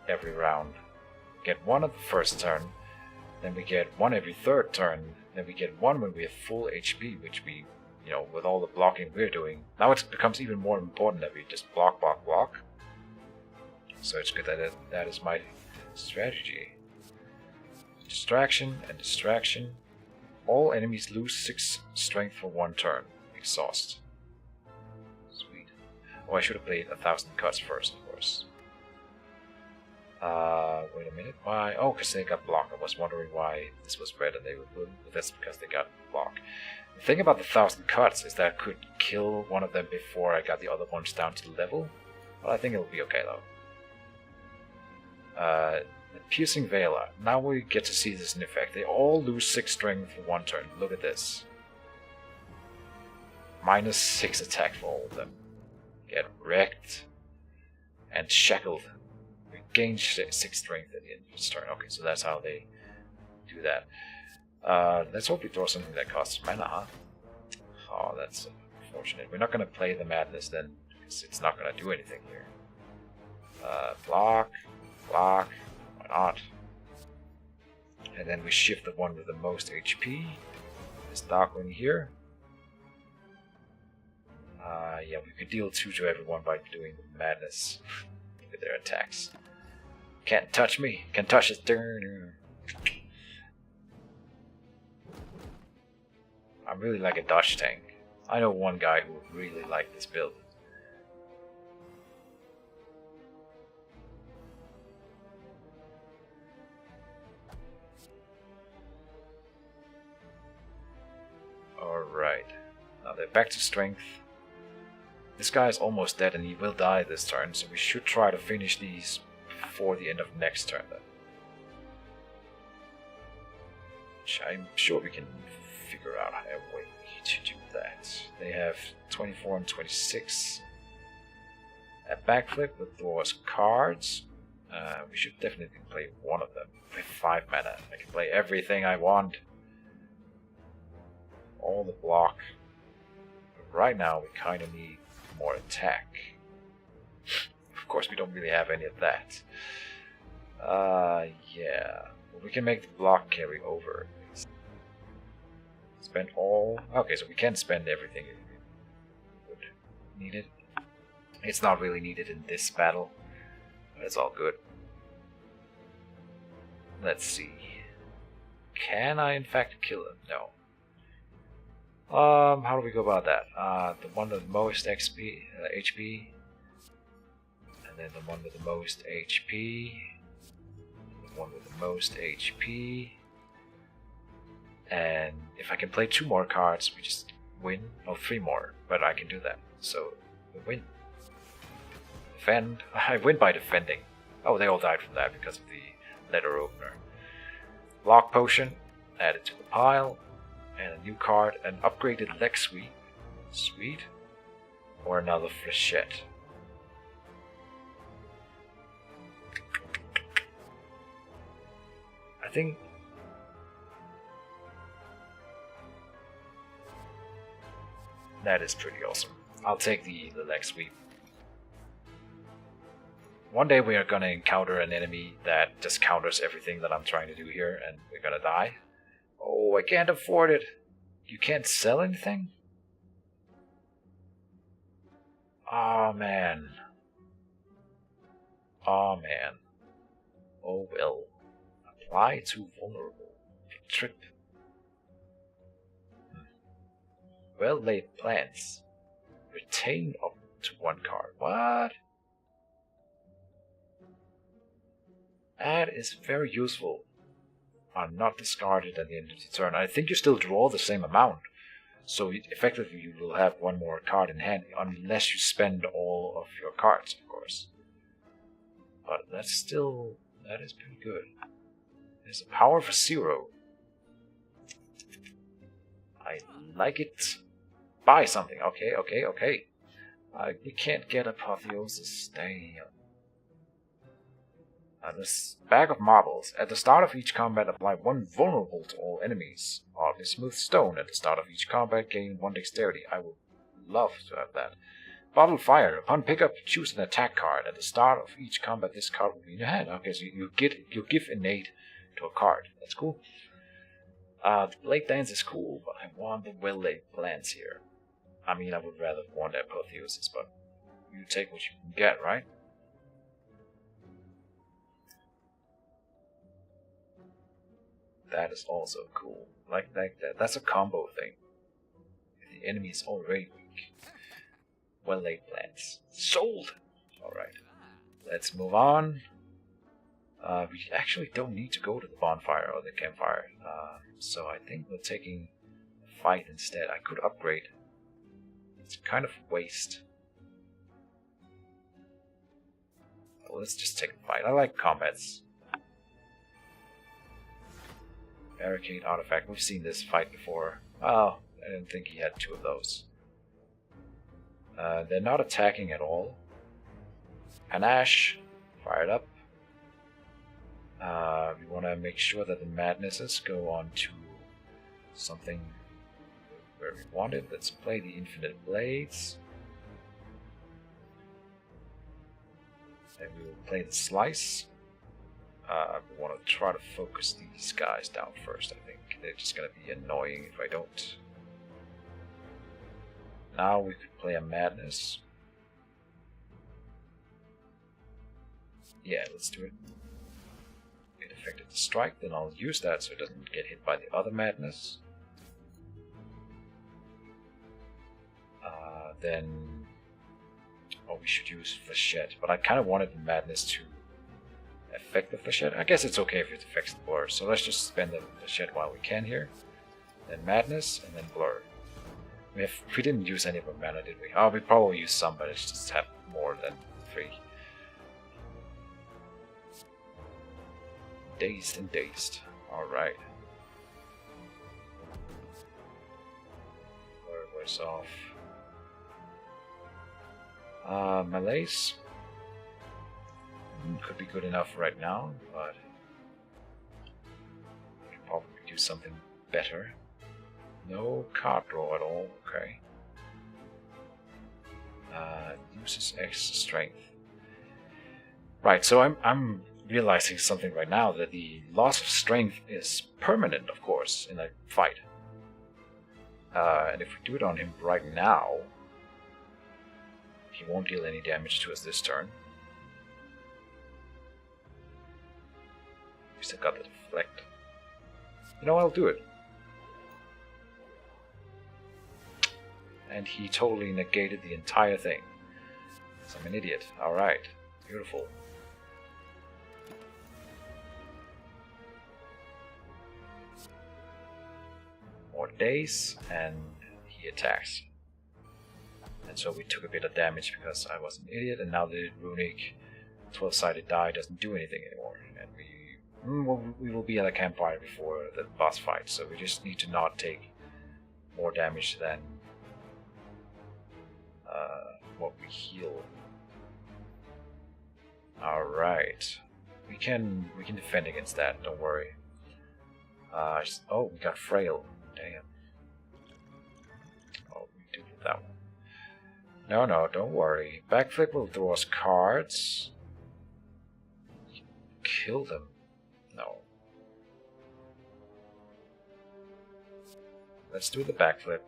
every round. Get 1 at the first turn, then we get 1 every third turn, then we get 1 when we have full HP, which we, you know, with all the blocking we're doing. Now it becomes even more important that we just block, block, block. So it's good that that is my strategy. Distraction and distraction. All enemies lose 6 strength for 1 turn. Exhaust. Sweet. Oh, I should have played 1,000 cuts first, of course. Wait a minute. Why? Oh, because they got blocked. I was wondering why this was red and they were blue. But that's because they got blocked. The thing about the 1,000 cuts is that I could kill one of them before I got the other ones down to the level. But I think it'll be okay though. The Piercing Veiler. Now we get to see this in effect. They all lose 6 strength for 1 turn. Look at this. Minus 6 attack for all of them. Get wrecked and shackled. We gain 6 strength at the end of this turn. Okay, so that's how they do that. Let's hope we draw something that costs mana, huh? Oh, that's unfortunate. We're not going to play the Madness then, because it's not going to do anything here. Block, block, why not? And then we shift the one with the most HP. This Darkling here. Yeah, we could deal 2 to everyone by doing the Madness with their attacks. Can't touch me. Can touch it. I'm really like a dodge tank. I know one guy who would really like this build. Alright. Now they're back to strength. This guy is almost dead and he will die this turn, so we should try to finish these before the end of next turn then. Which I'm sure we can figure out a way to do that. They have 24 and 26. A backflip with those cards. We should definitely play one of them. With 5 mana. I can play everything I want. All the block. But right now we kind of need more attack. Of course we don't really have any of that. Yeah. Well, we can make the block carry over. Spend all... Okay, so we can spend everything if we would need it. It's not really needed in this battle, but it's all good. Let's see. Can I in fact kill him? No. How do we go about that? The one with the most HP, and then the one with the most HP, the one with the most HP, and if I can play 2 more cards, we just win. No, 3 more, but I can do that. So we win. Defend. I win by defending. Oh, they all died from that because of the letter opener. Block potion, add it to the pile. And a new card, an upgraded leg sweep. Sweet. Or another flechette. I think... that is pretty awesome. I'll take the leg sweep. one day we are gonna encounter an enemy that just counters everything that I'm trying to do here, and we're gonna die. Oh, I can't afford it. You can't sell anything? Oh man. Oh man. Oh well. Apply to vulnerable. Trip. Well laid plans. Retain up to 1 card. What? That is very useful. Are not discarded at the end of the turn. I think you still draw the same amount. So effectively you will have 1 more card in hand, unless you spend all of your cards, of course. But that is pretty good. There's a power for 0. I like it. Buy something. Okay. We can't get Apotheosis. Damn. This bag of marbles. At the start of each combat, apply 1 vulnerable to all enemies. Or a smooth stone. At the start of each combat, gain 1 dexterity. I would love to have that. Bottled fire. Upon pickup, choose an attack card. At the start of each combat, this card will be in your hand. Okay, so you give innate to a card. That's cool. The blade dance is cool, but I want the well-laid plans here. I mean, I would rather want Apotheosis, but you take what you can get, right? That is also cool. Like that. That's a combo thing. If the enemy is already weak. Well-laid plans. Sold! Alright. Let's move on. We actually don't need to go to the bonfire or the campfire. So I think we're taking a fight instead. I could upgrade. It's kind of a waste. Well, let's just take a fight. I like combats. Barricade artifact. We've seen this fight before. Oh, I didn't think he had 2 of those. They're not attacking at all. Panache. Fire it up. We want to make sure that the madnesses go on to something where we want it. Let's play the infinite blades. And we will play the slice. We want to try to focus these guys down first, I think. They're just going to be annoying if I don't. Now we could play a madness. Yeah, let's do it. It affected the strike, then I'll use that so it doesn't get hit by the other madness. Then... Oh, we should use Flechette, but I kind of wanted the madness to affect the Flechette. I guess it's okay if it affects the blur, so let's just spend the Flechette while we can here. Then madness, and then blur. We didn't use any of our mana, did we? Oh, we probably used some, but it's just have more than 3. Dazed and dazed. Alright. Blur was off. Malaise. Could be good enough right now, but we could probably do something better. No card draw at all, okay. Uses extra strength. Right, so I'm realizing something right now, that the loss of strength is permanent, of course, in a fight. And if we do it on him right now, he won't deal any damage to us this turn. We still got the deflect. You know, I'll do it. And he totally negated the entire thing. So I'm an idiot. Alright. Beautiful. More days, and he attacks. And so we took a bit of damage because I was an idiot, and now the runic 12-sided die doesn't do anything anymore. And we will be at a campfire before the boss fight, so we just need to not take more damage than what we heal. Alright. We can defend against that, don't worry. Oh, we got frail. Damn. Oh, we do that one. No, don't worry. Backflip will draw us cards. kill them? No. Let's do the backflip.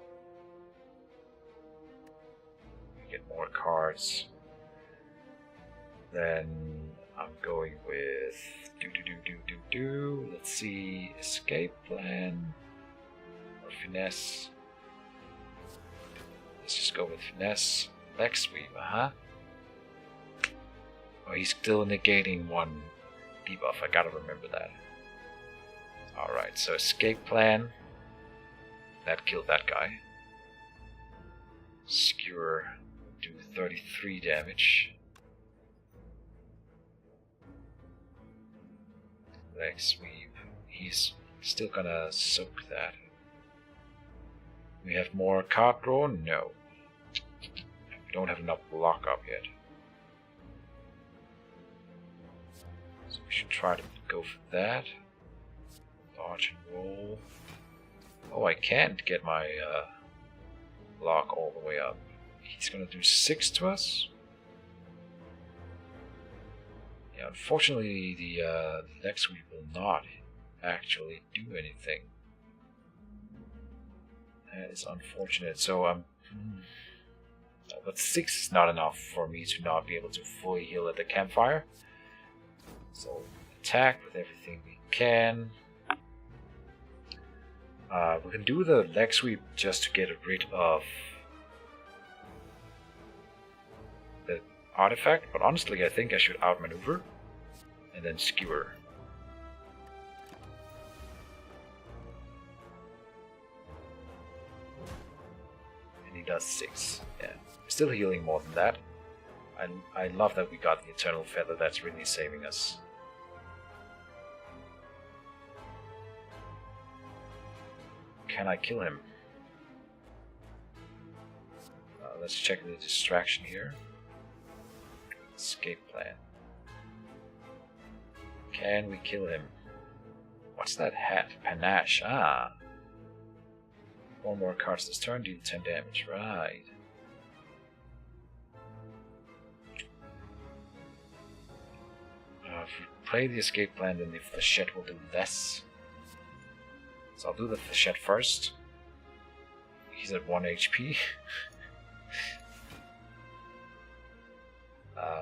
Get more cards. Then I'm going with let's see, escape plan or finesse. Let's just go with finesse. Leg sweep, Oh, he's still negating one debuff. I gotta remember that. Alright, so escape plan. That killed that guy. Skewer do 33 damage. Leg sweep. He's still gonna soak that. We have more card draw? No. We don't have enough block up yet. So we should try to go for that. Dodge and roll. Oh, I can't get my block all the way up. He's gonna do 6 to us. Yeah, unfortunately the leg sweep will not actually do anything. That is unfortunate. So but 6 is not enough for me to not be able to fully heal at the campfire. So attack with everything we can. We can do the leg sweep just to get rid of the artifact, but honestly I think I should outmaneuver and then skewer. And he does 6. Yeah, still healing more than that. I love that we got the Eternal Feather. That's really saving us. Can I kill him? Let's check the distraction here. Escape plan. Can we kill him? What's that hat? Panache. Ah. 1 more cards this turn, deal 10 damage. Right. If we play the escape plan, then the flechette will do less. So I'll do the flechette first. He's at 1 HP.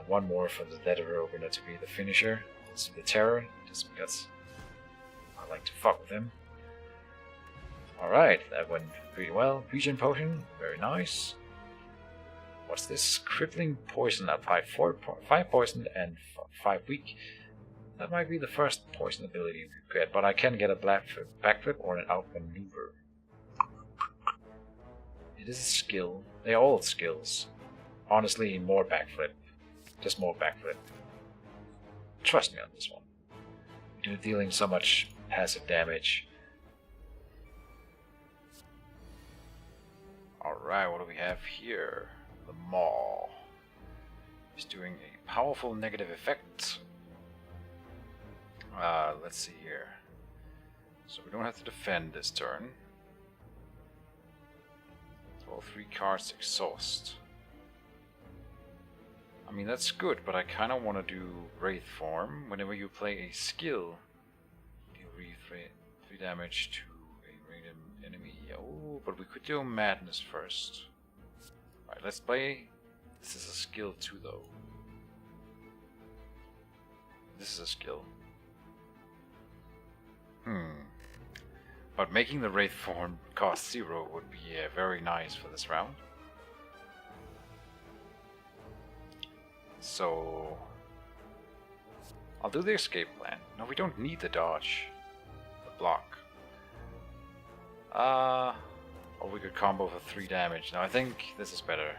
1 more for the leather opener to be the finisher. Let's do the terror, just because I like to fuck with him. Alright, that went pretty well. Regen potion, very nice. What's this? Crippling poison. Apply 5 poison and 5 weak. That might be the first poison ability we get, but I can get a backflip or an outmaneuver. It is a skill. They're all skills. Honestly, more backflip. Just more backflip. Trust me on this one. You're dealing so much passive damage. Alright, what do we have here? The Maw. He's doing a powerful negative effect. Let's see here. So we don't have to defend this turn. All 3 cards exhaust. I mean, that's good, but I kind of want to do Wraith Form. Whenever you play a skill, deal 3 damage to a random enemy. Oh, but we could do Madness first. Alright, let's play. This is a skill too, though. This is a skill. But making the Wraith Form cost 0 would be very nice for this round. So I'll do the escape plan. No, we don't need the dodge. The block. Or we could combo for 3 damage. Now I think this is better.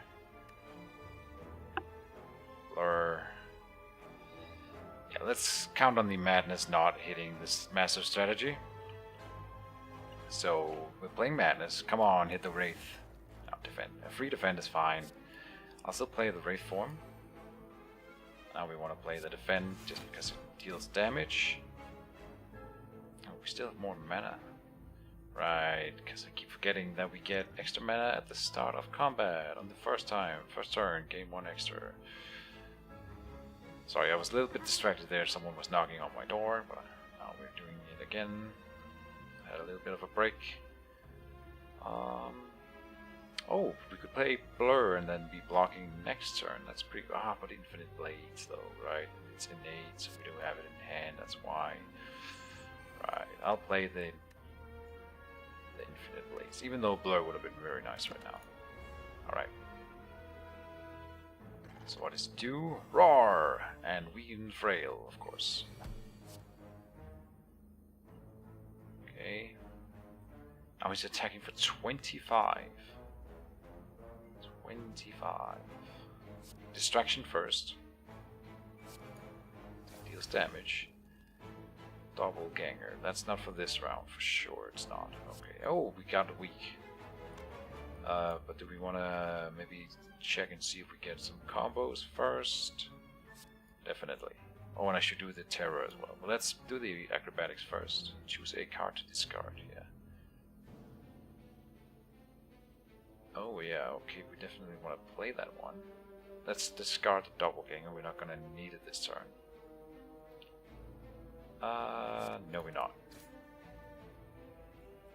Blur. Yeah, let's count on the Madness not hitting this massive strategy. So we're playing Madness. Come on, hit the Wraith. No, defend. A free defend is fine. I'll still play the Wraith Form. Now we want to play the defend just because it deals damage. Oh, we still have more mana. Right, because I keep forgetting that we get extra mana at the start of combat on the first turn, game 1 extra. Sorry, I was a little bit distracted there. Someone was knocking on my door, but now we're doing it again. Had a little bit of a break. Oh, we could play Blur and then be blocking next turn. That's pretty good. Ah, but Infinite Blades though, right? It's innate, so we don't have it in hand, that's why. Right, I'll play the Infinite Blades, even though Blur would have been very nice right now. Alright. So what is due? Roar! And Weaken Frail, of course. Okay. Now he's attacking for 25. 25. Distraction first. Deals damage. Doppelganger. That's not for this round, for sure it's not. Okay. Oh, we got a weak. But do we want to maybe check and see if we get some combos first? Definitely. Oh, and I should do the terror as well. But let's do the acrobatics first. Choose a card to discard, yeah. Oh yeah, okay, we definitely want to play that one. Let's discard the doppelganger, we're not gonna need it this turn. No we're not.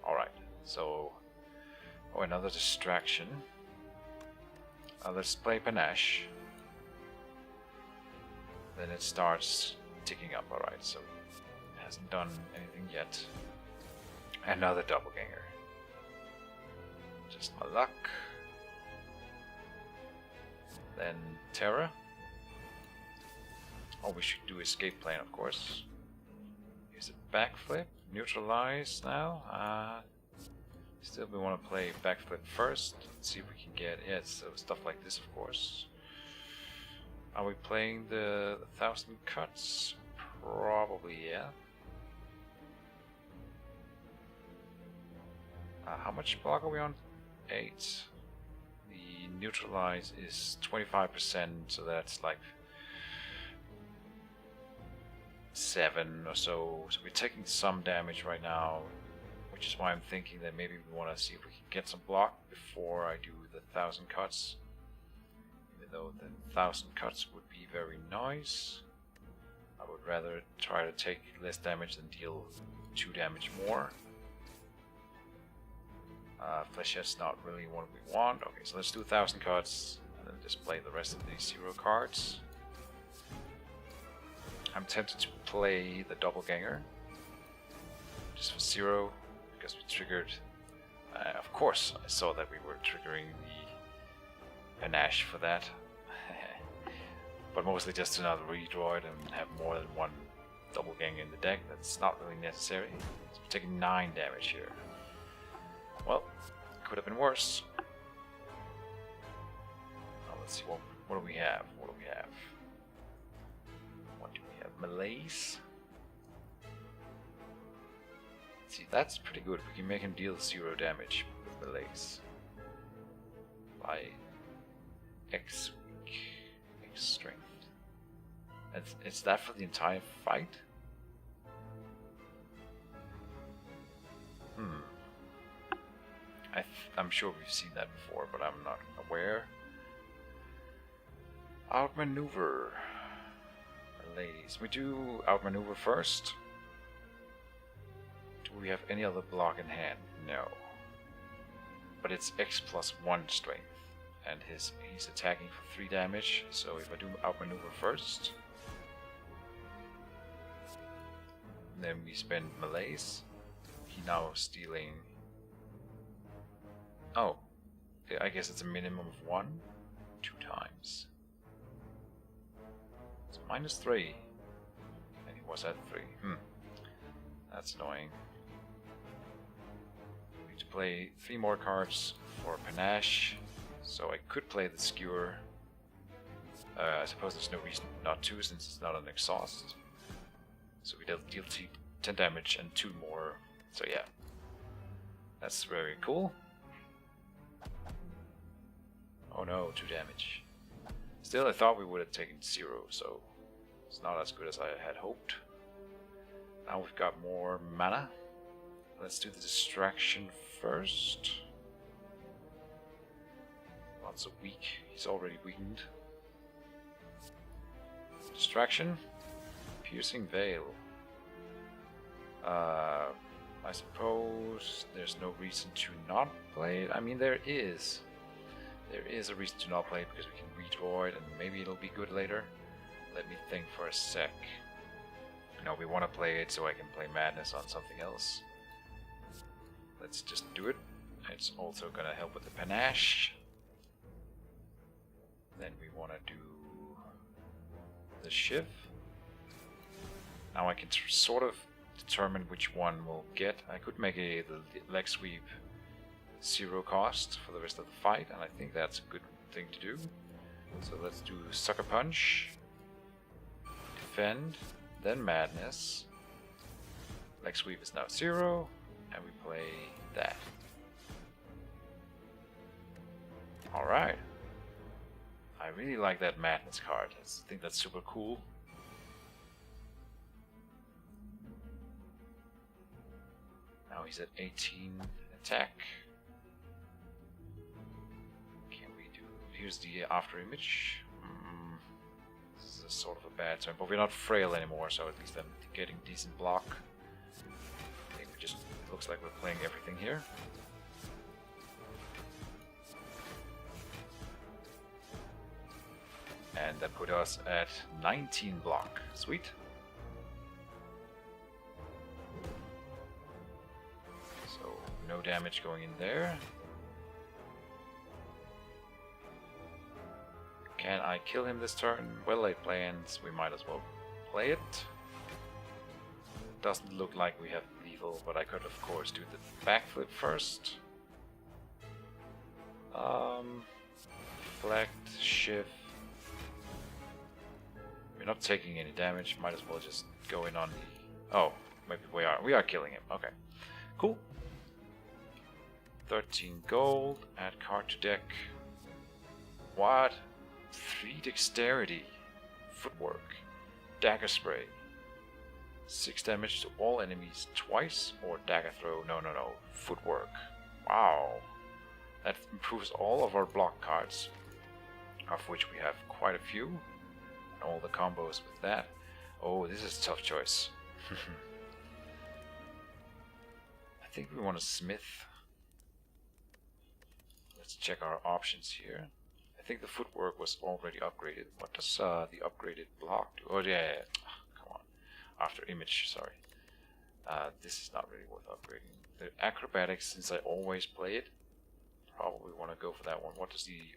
Alright, so... Oh, another distraction. Let's play Panache. Then it starts ticking up, alright, so it hasn't done anything yet. Another doppelganger. Just my luck. Then Terra. Oh, we should do escape plan, of course. Is it backflip? Neutralize now? Still we want to play backflip first. Let's see if we can get it. So stuff like this, of course. Are we playing the 1,000 cuts? Probably, yeah. How much block are we on? 8. The neutralize is 25%, so that's like 7 or so. So we're taking some damage right now, which is why I'm thinking that maybe we want to see if we can get some block before I do the 1,000 cuts. Even though the 1,000 cuts would be very nice, I would rather try to take less damage than deal 2 damage more. Flechettes not really what we want. Okay, so let's do 1,000 cards and then just play the rest of these 0 cards. I'm tempted to play the doppelganger just for 0 because we triggered. Of course, I saw that we were triggering the Panache for that, but mostly just to not redraw it and have more than one doppelganger in the deck. That's not really necessary. So we're taking 9 damage here. Well, could have been worse. Now let's see, what do we have? What do we have? What do we have? Malaise? See, that's pretty good. We can make him deal 0 damage with Malaise. By X weak, X strength. Is that for the entire fight? I'm sure we've seen that before, but I'm not aware. Outmaneuver. Ladies, we do outmaneuver first. Do we have any other block in hand? No. But it's X plus 1 strength, and he's attacking for 3 damage. So if I do outmaneuver first, then we spend Malaise. He now stealing. Oh, I guess it's a minimum of 1, 2 times. It's -3, and he was at 3. That's annoying. We need to play 3 more cards for Panache, so I could play the Skewer. I suppose there's no reason not to, since it's not an exhaust. So we deal 10 damage and 2 more. So yeah, that's very cool. Oh no, 2 damage. Still, I thought we would have taken 0, so it's not as good as I had hoped. Now we've got more mana. Let's do the distraction first. Lots of weak. He's already weakened. Distraction. Piercing Veil. I suppose there's no reason to not play it. I mean, there is. There is a reason to not play it because we can read Void and maybe it'll be good later. Let me think for a sec. No, we want to play it so I can play Madness on something else. Let's just do it. It's also gonna help with the panache. Then we want to do the Shiv. Now I can sort of determine which one we'll get. I could make the leg sweep 0 cost for the rest of the fight, and I think that's a good thing to do. So let's do Sucker Punch, Defend, then Madness. Leg sweep is now 0, and we play that. Alright. I really like that Madness card. I think that's super cool. Now he's at 18 attack. Can we do... Here's the after image. This is a sort of a bad turn, but we're not frail anymore, so at least I'm getting decent block. I think it looks like we're playing everything here. And that put us at 19 block. Sweet. So no damage going in there. Can I kill him this turn? Well laid plans. We might as well play it. Doesn't look like we have lethal, but I could of course do the backflip first. Deflect, shift. We're not taking any damage, might as well just go in on the... Oh, maybe we are. We are killing him. Okay. Cool. 13 gold, add card to deck. What? 3 dexterity. Footwork. Dagger spray. 6 damage to all enemies twice, or dagger throw. No. Footwork. Wow. That improves all of our block cards, of which we have quite a few. All the combos with that. Oh, this is a tough choice. I think we want a smith. Let's check our options here. I think the footwork was already upgraded. What does the upgraded block do? Oh yeah. Come on. After image, sorry. This is not really worth upgrading. The acrobatics, since I always play it, probably want to go for that one. What does the...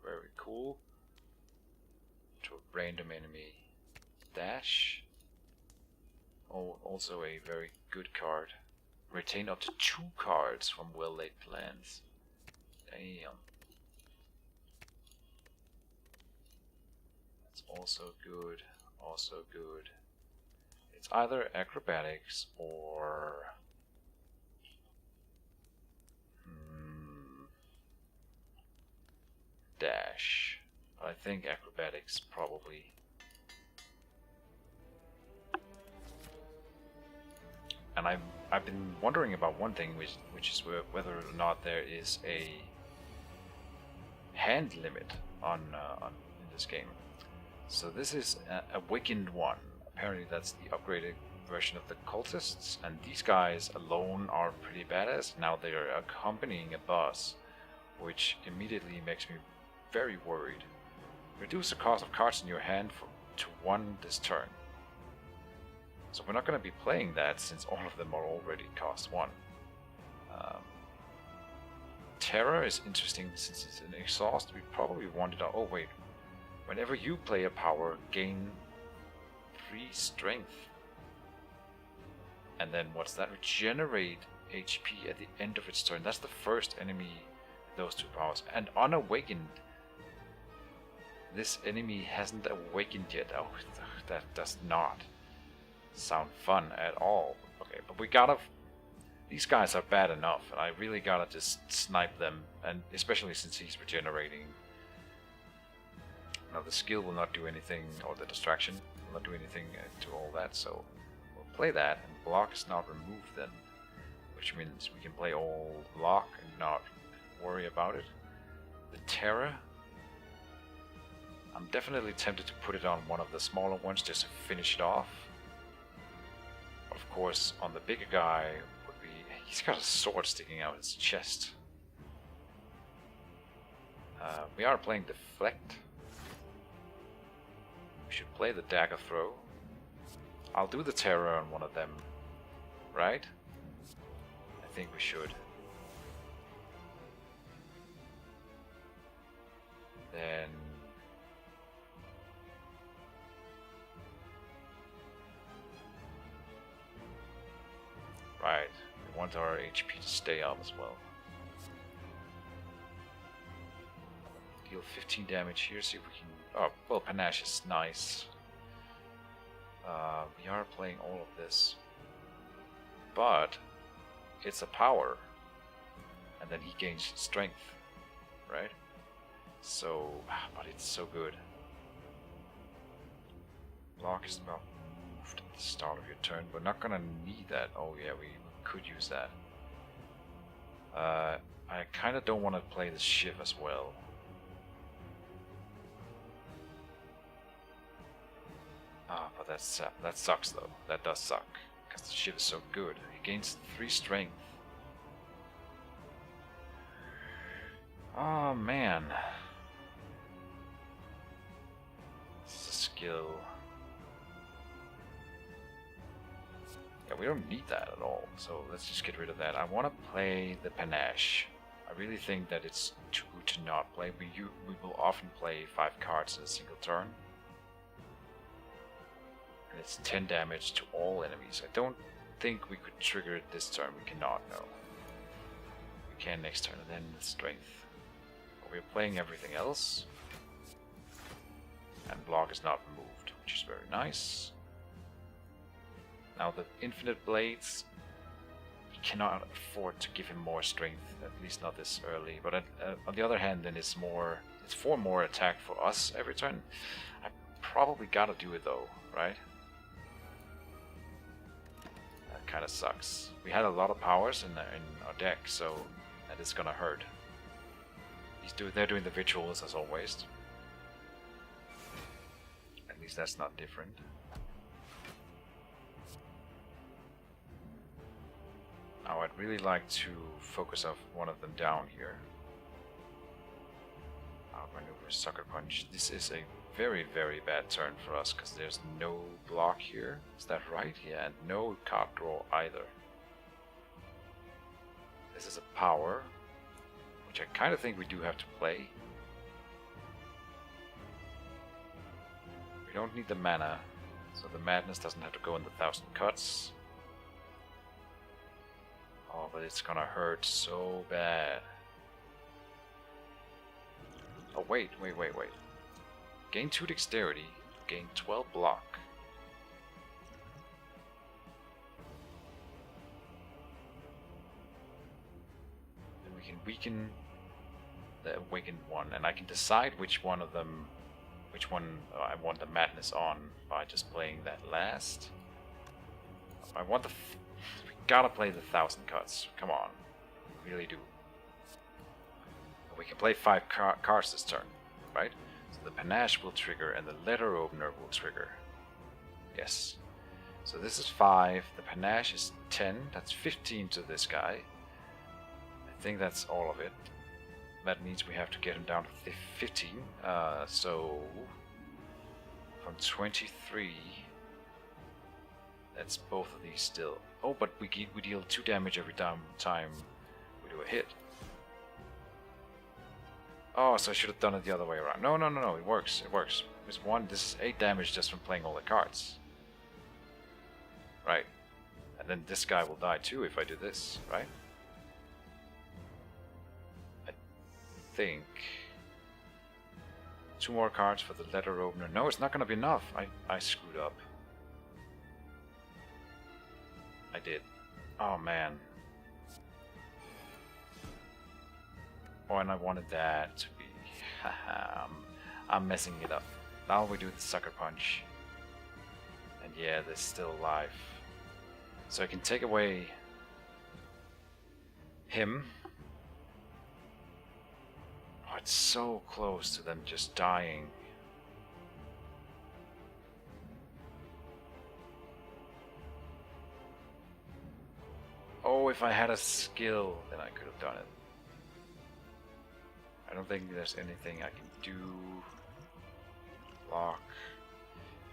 Very cool. To a random enemy. Dash. Oh, also a very good card. Retain up to 2 cards from well-laid plans. Damn. That's also good. Also good. It's either acrobatics or... dash. I think acrobatics probably. And I've been wondering about one thing, which is whether or not there is a hand limit on in this game. So this is a weakened one. Apparently that's the upgraded version of the cultists, and these guys alone are pretty badass. Now they are accompanying a boss, which immediately makes me very worried. Reduce the cost of cards in your hand to 1 this turn. So we're not going to be playing that since all of them are already cost 1. Terror is interesting since it's an exhaust. We probably want it. Oh wait, whenever you play a power, gain 3 strength. And then what's that? Regenerate HP at the end of its turn. That's the first enemy, those 2 powers. And unawakened. This enemy hasn't awakened yet. Oh, that does not sound fun at all. Okay, but we gotta... These guys are bad enough, and I really gotta just snipe them, and especially since he's regenerating. Now the skill will not do anything, or the distraction will not do anything to all that, so we'll play that, and block is not removed then, which means we can play all block and not worry about it. The Terror... I'm definitely tempted to put it on one of the smaller ones just to finish it off. Of course, on the bigger guy would be... He's got a sword sticking out his chest. We are playing Deflect. We should play the Dagger Throw. I'll do the Terror on one of them, right? I think we should. Then... Right, we want our HP to stay up as well. Deal 15 damage here, see if we can... Oh, well, Panache is nice. We are playing all of this. But it's a power. And then he gains strength, right? So, but it's so good. Block is not moved at the start of your turn. We're not gonna need that. Oh yeah, we could use that. I kinda don't want to play the Shiv as well. But that sucks though. That does suck. Because the Shiv is so good. He gains 3 strength. Oh man. This is a skill. Yeah, we don't need that at all. So let's just get rid of that. I want to play the Panache. I really think that it's too good to not play. We will often play 5 cards in a single turn. And it's 10 damage to all enemies. I don't think we could trigger it this turn. We cannot, no. We can next turn, and then the strength. But we're playing everything else. And block is not removed, which is very nice. Now the infinite blades, you cannot afford to give him more strength, at least not this early. But on the other hand, then it's 4 more attack for us every turn. I probably gotta do it though, right? That kind of sucks. We had a lot of powers in our deck, so that is gonna hurt. They're doing the rituals as always. At least that's not different. Now I'd really like to focus off one of them down here. Outmaneuver, Sucker Punch. This is a very, very bad turn for us because there's no block here. Is that right? Yeah, and no card draw either. This is a power, which I kind of think we do have to play. We don't need the mana, so the madness doesn't have to go in the 1,000 cuts. Oh, but it's gonna hurt so bad. Oh, wait. Gain 2 dexterity, gain 12 block. Then we can weaken the awakened one, and I can decide which one I want the madness on by just playing that last. I want the... We gotta play the 1,000 cuts. Come on. We really do. We can play 5 cards this turn, right? So the Panache will trigger and the Letter Opener will trigger. Yes. So this is 5. The Panache is 10. That's 15 to this guy. I think that's all of it. That means we have to get him down to 15. So from 23... That's both of these still. Oh, but we deal 2 damage every time we do a hit. Oh, so I should have done it the other way around. No, it works. This is 8 damage just from playing all the cards. Right. And then this guy will die too if I do this, right? I think 2 more cards for the Letter Opener. No, it's not gonna be enough. I screwed up. I did. Oh man. Oh, and I wanted that to be... I'm messing it up. Now we do the Sucker Punch. And yeah, they're still alive. So I can take away him. Oh, it's so close to them just dying. Oh, if I had a skill, then I could have done it. I don't think there's anything I can do. Block.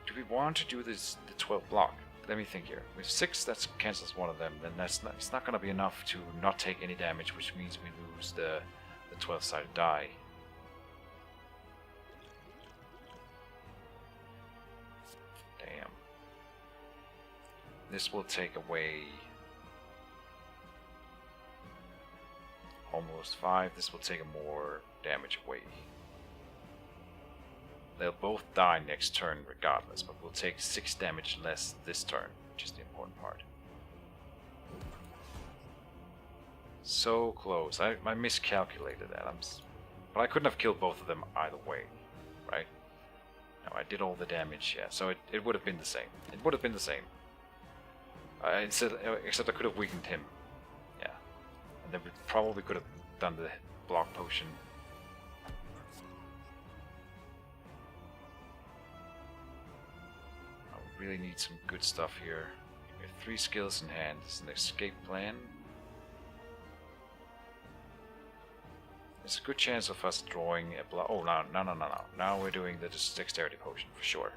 Do we want to do this, the 12 block? Let me think here. With 6, that cancels one of them. Then it's not going to be enough to not take any damage, which means we lose the 12-sided die. Damn. This will take away almost 5. This will take more damage away. They'll both die next turn regardless, but we'll take 6 damage less this turn, which is the important part. So close. I miscalculated that. But I couldn't have killed both of them either way, right? No, I did all the damage, yeah. So it would have been the same. It would have been the same. Except I could have weakened him. Yeah. And then we probably could have done the block potion. I really need some good stuff here. We have 3 skills in hand. This is an escape plan. There's a good chance of us drawing a block. Oh, no. Now we're doing the dexterity potion for sure.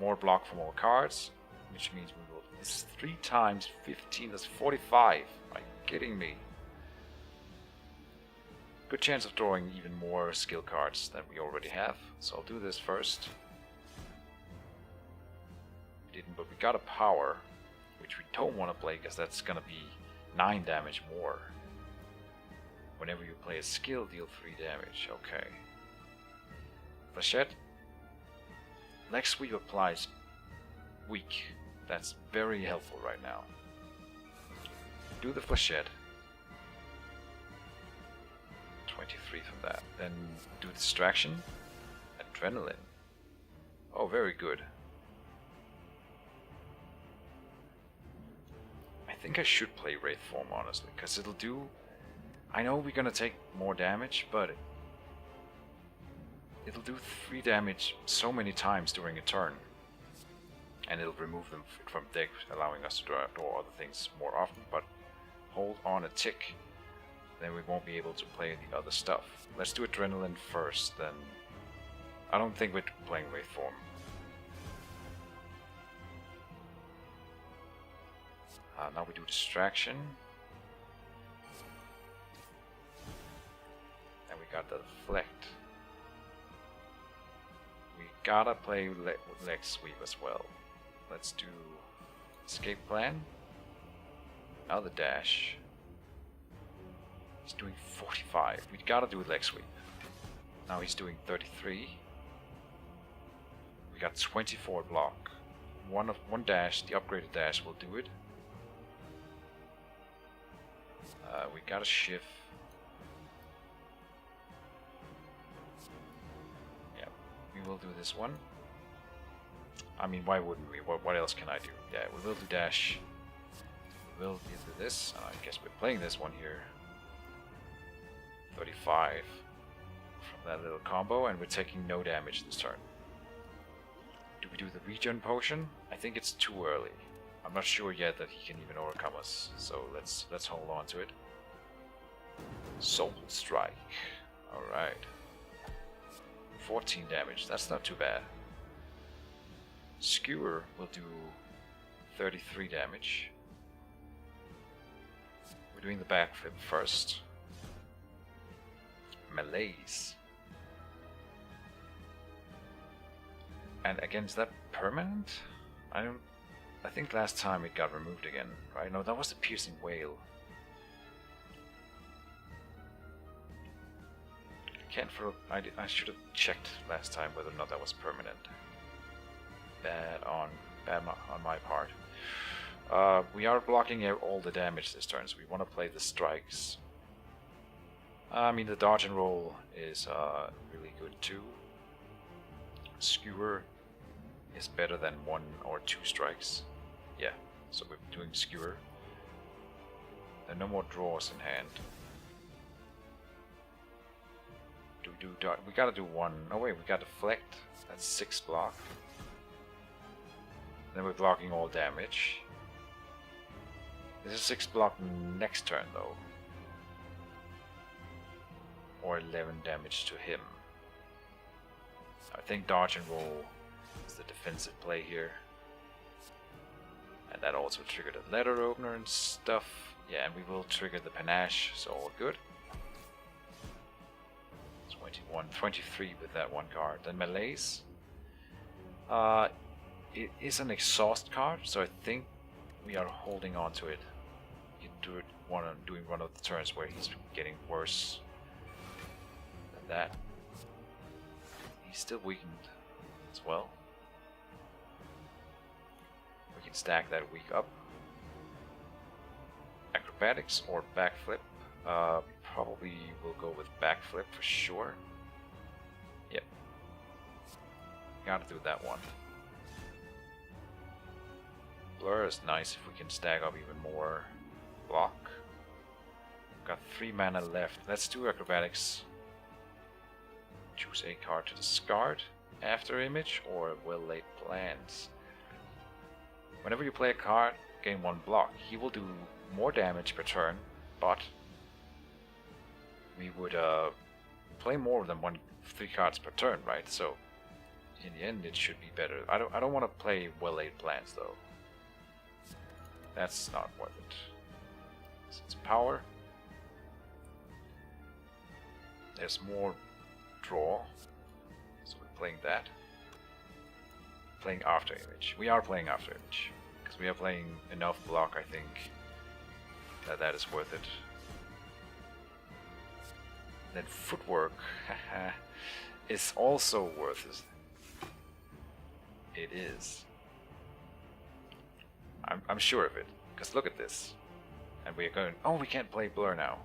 More block from all cards, which means we will. This is 3 times 15. That's 45. Are you kidding me? Good chance of drawing even more skill cards than we already have. So I'll do this first. We didn't, but we got a power, which we don't want to play because that's gonna be 9 damage more. Whenever you play a skill, deal 3 damage. Okay. Flechette. Leg sweep applies weak. That's very helpful right now. Do the flechette. 23 from that. Then do distraction. Adrenaline. Oh, very good. I think I should play Wraith Form, honestly, because it'll do... I know we're gonna take more damage, but it'll do 3 damage so many times during a turn. And it'll remove them from deck, allowing us to draw other things more often, but hold on a tick. Then we won't be able to play the other stuff. Let's do Adrenaline first, then... I don't think we're playing Wraith Form. Now we do Distraction. And we got the Deflect. We gotta play Leg Sweep as well. Let's do Escape Plan. Now the Dash. He's doing 45. We gotta do Leg Sweep. Now he's doing 33. We got 24 block. One dash, the upgraded dash will do it. We got a shift. Yeah, we will do this one. I mean, why wouldn't we? What else can I do? Yeah, we will do dash. We will do this. I guess we're playing this one here. 35 from that little combo, and we're taking no damage this turn. Do we do the regen potion? I think it's too early. I'm not sure yet that he can even overcome us, so let's hold on to it. Soul Strike. Alright. 14 damage, that's not too bad. Skewer will do 33 damage. We're doing the backflip first. Malaise. And against that permanent? I think last time it got removed again, right? No, that was the Piercing Wail. I should have checked last time whether or not that was permanent. Bad on my part. We are blocking all the damage this turn, so we want to play the strikes. I mean, the dodge and roll is really good too. Skewer is better than 1 or 2 strikes. Yeah, so we're doing Skewer. There are no more draws in hand. We gotta do 1. Oh wait, we got Deflect. That's 6 block. Then we're blocking all damage. This is 6 block next turn though. Or 11 damage to him. I think dodge and roll is the defensive play here. And that also triggered a letter opener and stuff. Yeah, and we will trigger the panache, so all good. 21, 23 with that one card. Then melees. It is an exhaust card, so I think we are holding on to it. You do it doing one of the turns where he's getting worse than that. He's still weakened as well. We can stack that weak up. Acrobatics or backflip. Probably will go with backflip for sure. Yep. Gotta do that one. Blur is nice if we can stack up even more. Block. Got 3 mana left. Let's do acrobatics. Choose a card to discard. After image or well-laid plans. Whenever you play a card, gain 1 block. He will do more damage per turn, but we would play more than 3 cards per turn, right? So in the end, it should be better. I don't want to play well-laid plans though. That's not worth it. Since power, there's more draw, so we're playing that. Playing after image. We are playing after image because we are playing enough block. I think that is worth it. Then footwork is also worth it. It is. I'm sure of it, because look at this. And we are going, oh, we can't play Blur now.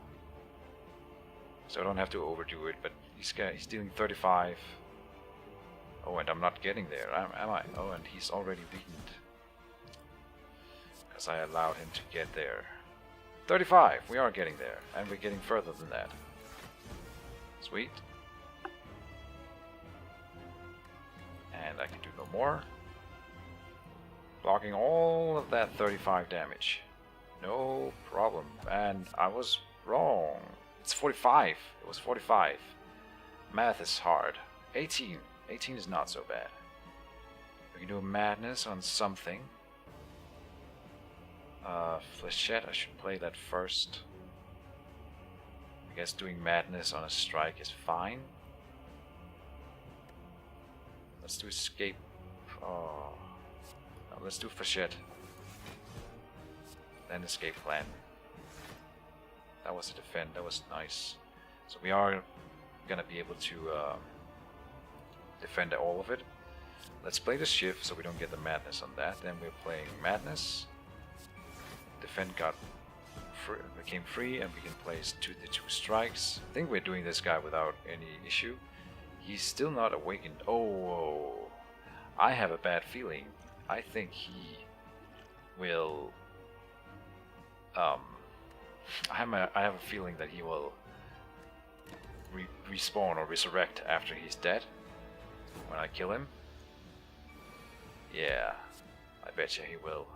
So I don't have to overdo it, but he's dealing 35. Oh, and I'm not getting there, am I? Oh, and he's already weakened. Because I allowed him to get there. 35, we are getting there, and we're getting further than that. Sweet. And I can do no more. Blocking all of that 35 damage. No problem. And I was wrong. It's 45. It was 45. Math is hard. 18. 18 is not so bad. We can do a madness on something. Flechette, I should play that first. I guess doing madness on a strike is fine. Let's do escape. Oh. No, let's do Flechette. Then escape plan. That was a defend, that was nice. So we are gonna be able to defend all of it. Let's play the shift so we don't get the madness on that. Then we're playing madness. Defend became free, and we can place the two strikes. I think we're doing this guy without any issue. He's still not awakened. Oh, I have a bad feeling. I think he will. I have a feeling that he will respawn or resurrect after he's dead when I kill him. Yeah, I bet you he will.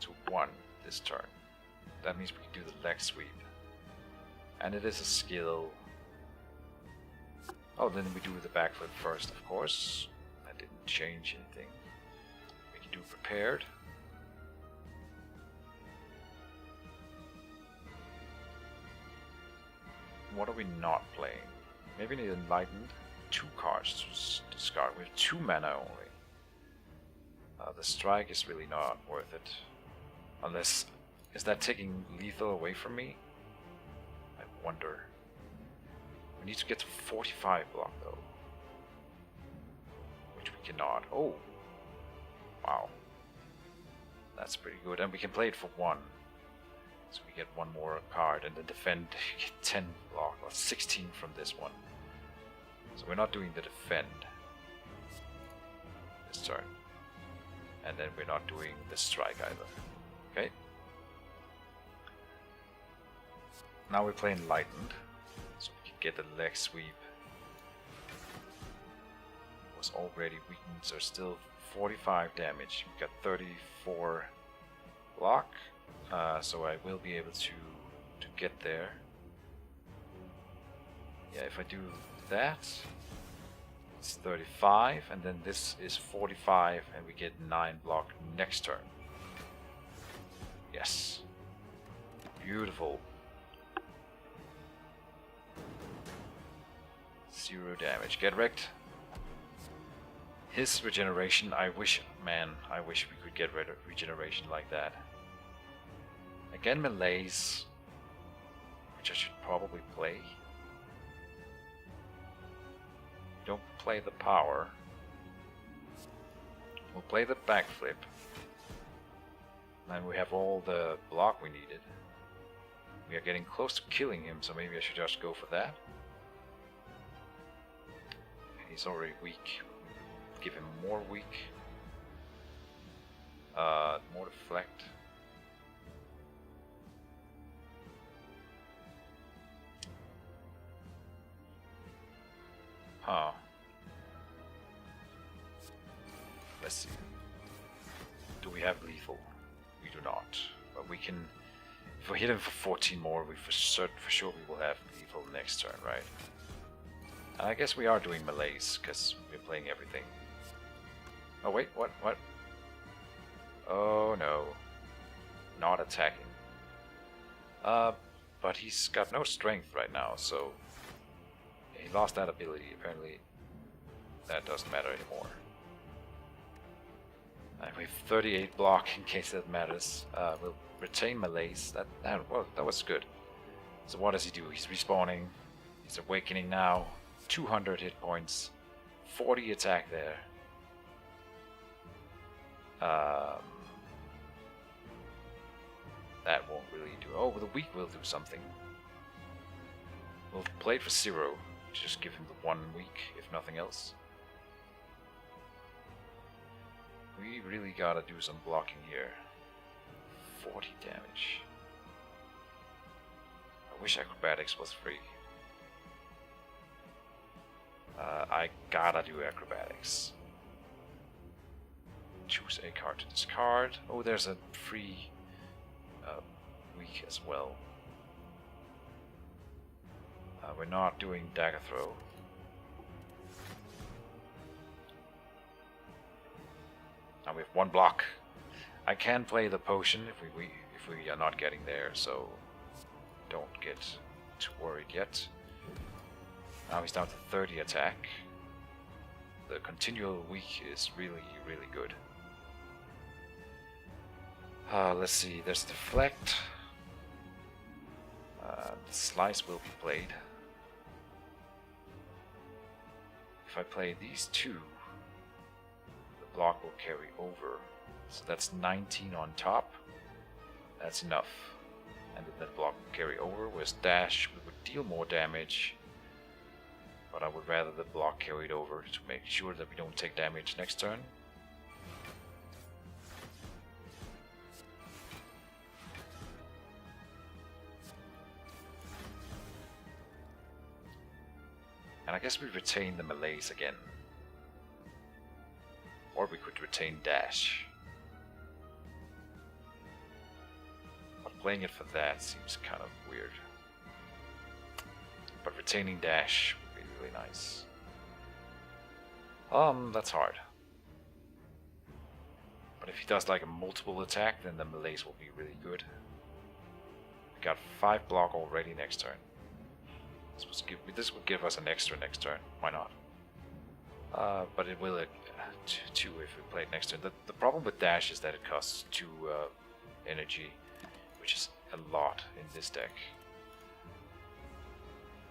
To 1 this turn. That means we can do the leg sweep. And it is a skill. Oh, then we do the backflip first, of course. That didn't change anything. We can do prepared. What are we not playing? Maybe need enlightened. 2 cards to discard. We have 2 mana only. The strike is really not worth it. Unless, is that taking lethal away from me? I wonder. We need to get to 45 block though. Which we cannot. Oh. Wow. That's pretty good. And we can play it for 1. So we get 1 more card, and then defend, you get 10 block, or 16 from this one. So we're not doing the defend this turn. And then we're not doing the strike either. Okay. Now we play enlightened, so we can get the leg sweep. Was was already weakened, so still 45 damage. We got 34 block, so I will be able to get there. Yeah, if I do that, it's 35, and then this is 45, and we get 9 block next turn. Yes. Beautiful. 0 damage. Get wrecked. His regeneration, I wish we could get rid of regeneration like that. Again, melees, which I should probably play. Don't play the power. We'll play the backflip. And we have all the block we needed. We are getting close to killing him, so maybe I should just go for that. He's already weak. Give him more weak. More deflect. Huh. Let's see. Do we have lethal? We do not. But we can... If we hit him for 14 more, we for sure we will have lethal next turn, right? And I guess we are doing melees, because we're playing everything. Oh wait, what? Oh no. Not attacking. But he's got no strength right now, so... He lost that ability, apparently that doesn't matter anymore. And we have 38 block in case that matters. We'll retain melees. Well, that was good. So what does he do? He's respawning. He's awakening now. 200 hit points. 40 attack there. That won't really do. Oh, the weak will do something. We'll play it for 0. Just give him the 1 week, if nothing else. We really gotta do some blocking here. 40 damage. I wish acrobatics was free. I gotta do acrobatics. Choose a card to discard. Oh, there's a free week as well. We're not doing dagger throw. Now we have 1 block. I can play the potion if we are not getting there, so don't get too worried yet. Now he's down to 30 attack. The continual weak is really, really good. Let's see, there's deflect. The slice will be played. If I play these 2, the block will carry over. So that's 19 on top. That's enough. And then that block will carry over. With dash, we would deal more damage. But I would rather the block carried over to make sure that we don't take damage next turn. And I guess we retain the melees again. Or we could retain dash. But playing it for that seems kind of weird. But retaining dash would be really nice. That's hard. But if he does like a multiple attack, then the melees will be really good. We got 5 block already next turn. This would give us an extra next turn. Why not? But it will 2 if we play it next turn. The problem with dash is that it costs 2 energy, which is a lot in this deck.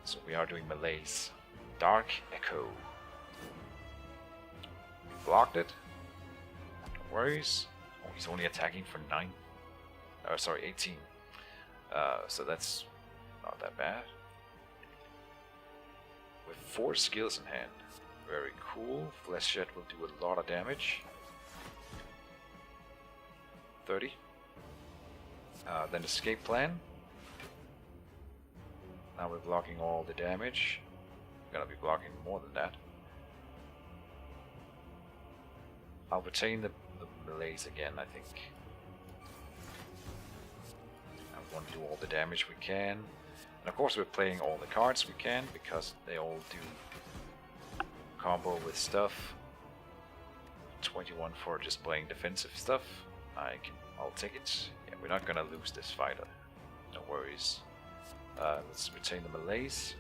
So we are doing melees. Dark Echo. We blocked it. No worries. Oh, he's only attacking for 9. Sorry, 18. So that's not that bad. With 4 skills in hand. Very cool. Flesh Shed will do a lot of damage. 30. Then Escape Plan. Now we're blocking all the damage. We're gonna be blocking more than that. I'll retain the melees again, I think. I want to do all the damage we can. And of course we're playing all the cards we can, because they all do combo with stuff. 21 for just playing defensive stuff. I'll take it. Yeah, we're not gonna lose this fight. No worries. Let's retain the melees.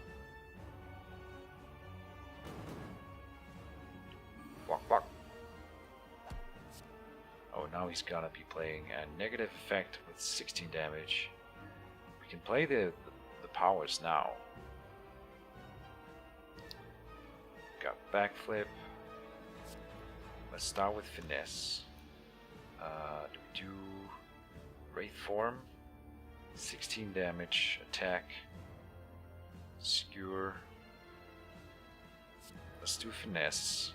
Block, block. Oh, now he's gonna be playing a negative effect with 16 damage. We can play the powers now. Got backflip. Let's start with finesse. Do we do wraith form? 16 damage, attack, skewer. Let's do finesse.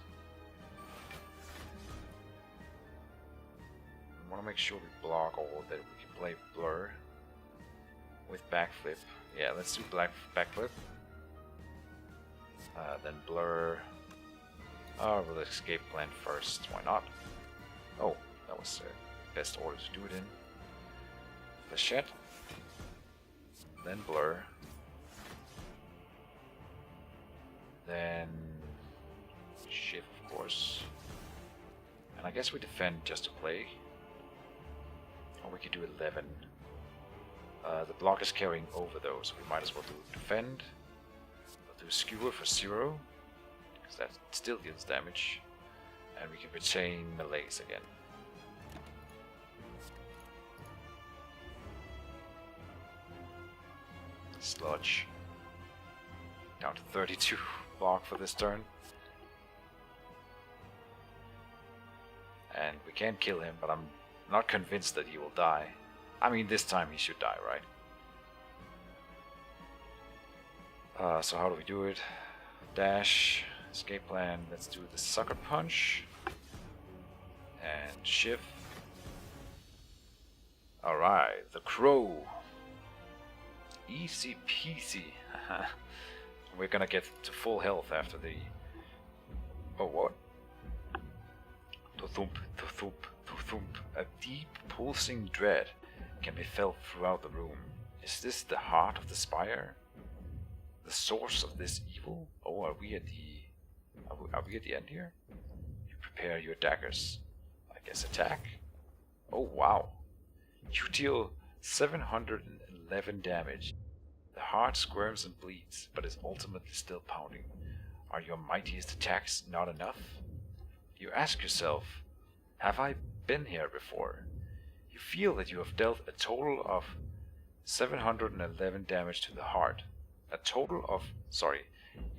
I want to make sure we block all that. We can play blur with backflip. Yeah, let's do backflip. Then blur. Oh, we'll escape plan first. Why not? Oh, that was the best order to do it in. Flechette. Then blur. Then shift, of course. And I guess we defend just to play. Or we could do 11. The block is carrying over though, so we might as well do defend. We'll do skewer for 0. Because that still deals damage. And we can retain melees again. Sludge. Down to 32 block for this turn. And we can kill him, but I'm not convinced that he will die. I mean, this time he should die, right? So how do we do it? Dash, escape plan, let's do the sucker punch. And shift. Alright, the crow. Easy peasy. We're gonna get to full health after the... Oh, what? To thump, to thump, to thump. A deep pulsing dread can be felt throughout the room. Is this the heart of the Spire? The source of this evil? Oh, are we at the end here? You prepare your daggers. I guess attack? Oh, wow. You deal 711 damage. The heart squirms and bleeds, but is ultimately still pounding. Are your mightiest attacks not enough? You ask yourself, have I been here before? You feel that you have dealt a total of 711 damage to the heart. A total of,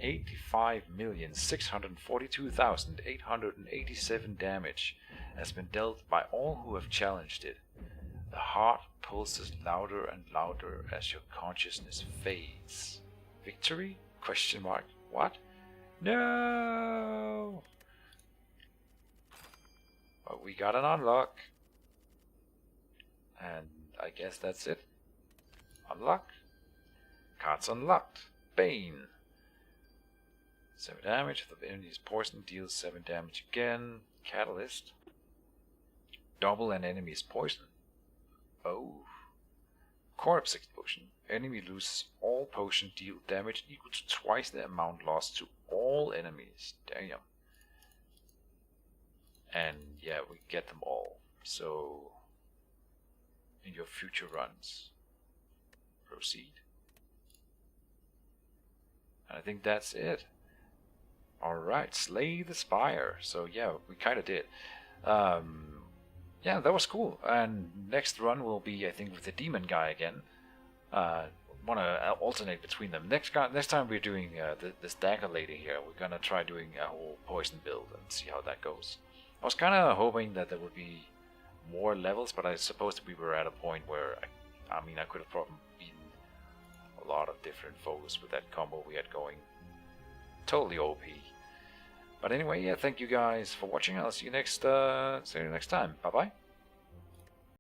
85,642,887 damage has been dealt by all who have challenged it. The heart pulses louder and louder as your consciousness fades. Victory? Question mark. What? No! But we got an unlock. And I guess that's it. Unlock. Cards unlocked. Bane. 7 damage. If the enemy is poisoned, deals 7 damage again. Catalyst. Double an enemy's poison. Oh. Corpse explosion. Enemy loses all potion, deal damage equal to twice the amount lost to all enemies. Damn. And yeah, we get them all. So, in your future runs, proceed. And I think that's it. Alright, slay the Spire. So yeah, we kind of did. Yeah, that was cool. And next run will be, I think, with the demon guy again. Want to alternate between them. Next time we're doing this dagger lady here. We're gonna try doing a whole poison build and see how that goes. I was kind of hoping that there would be more levels, but I suppose we were at a point where I could have probably beaten a lot of different foes with that combo we had going. Totally OP. But anyway, yeah, thank you guys for watching. I'll see you next time. Bye bye.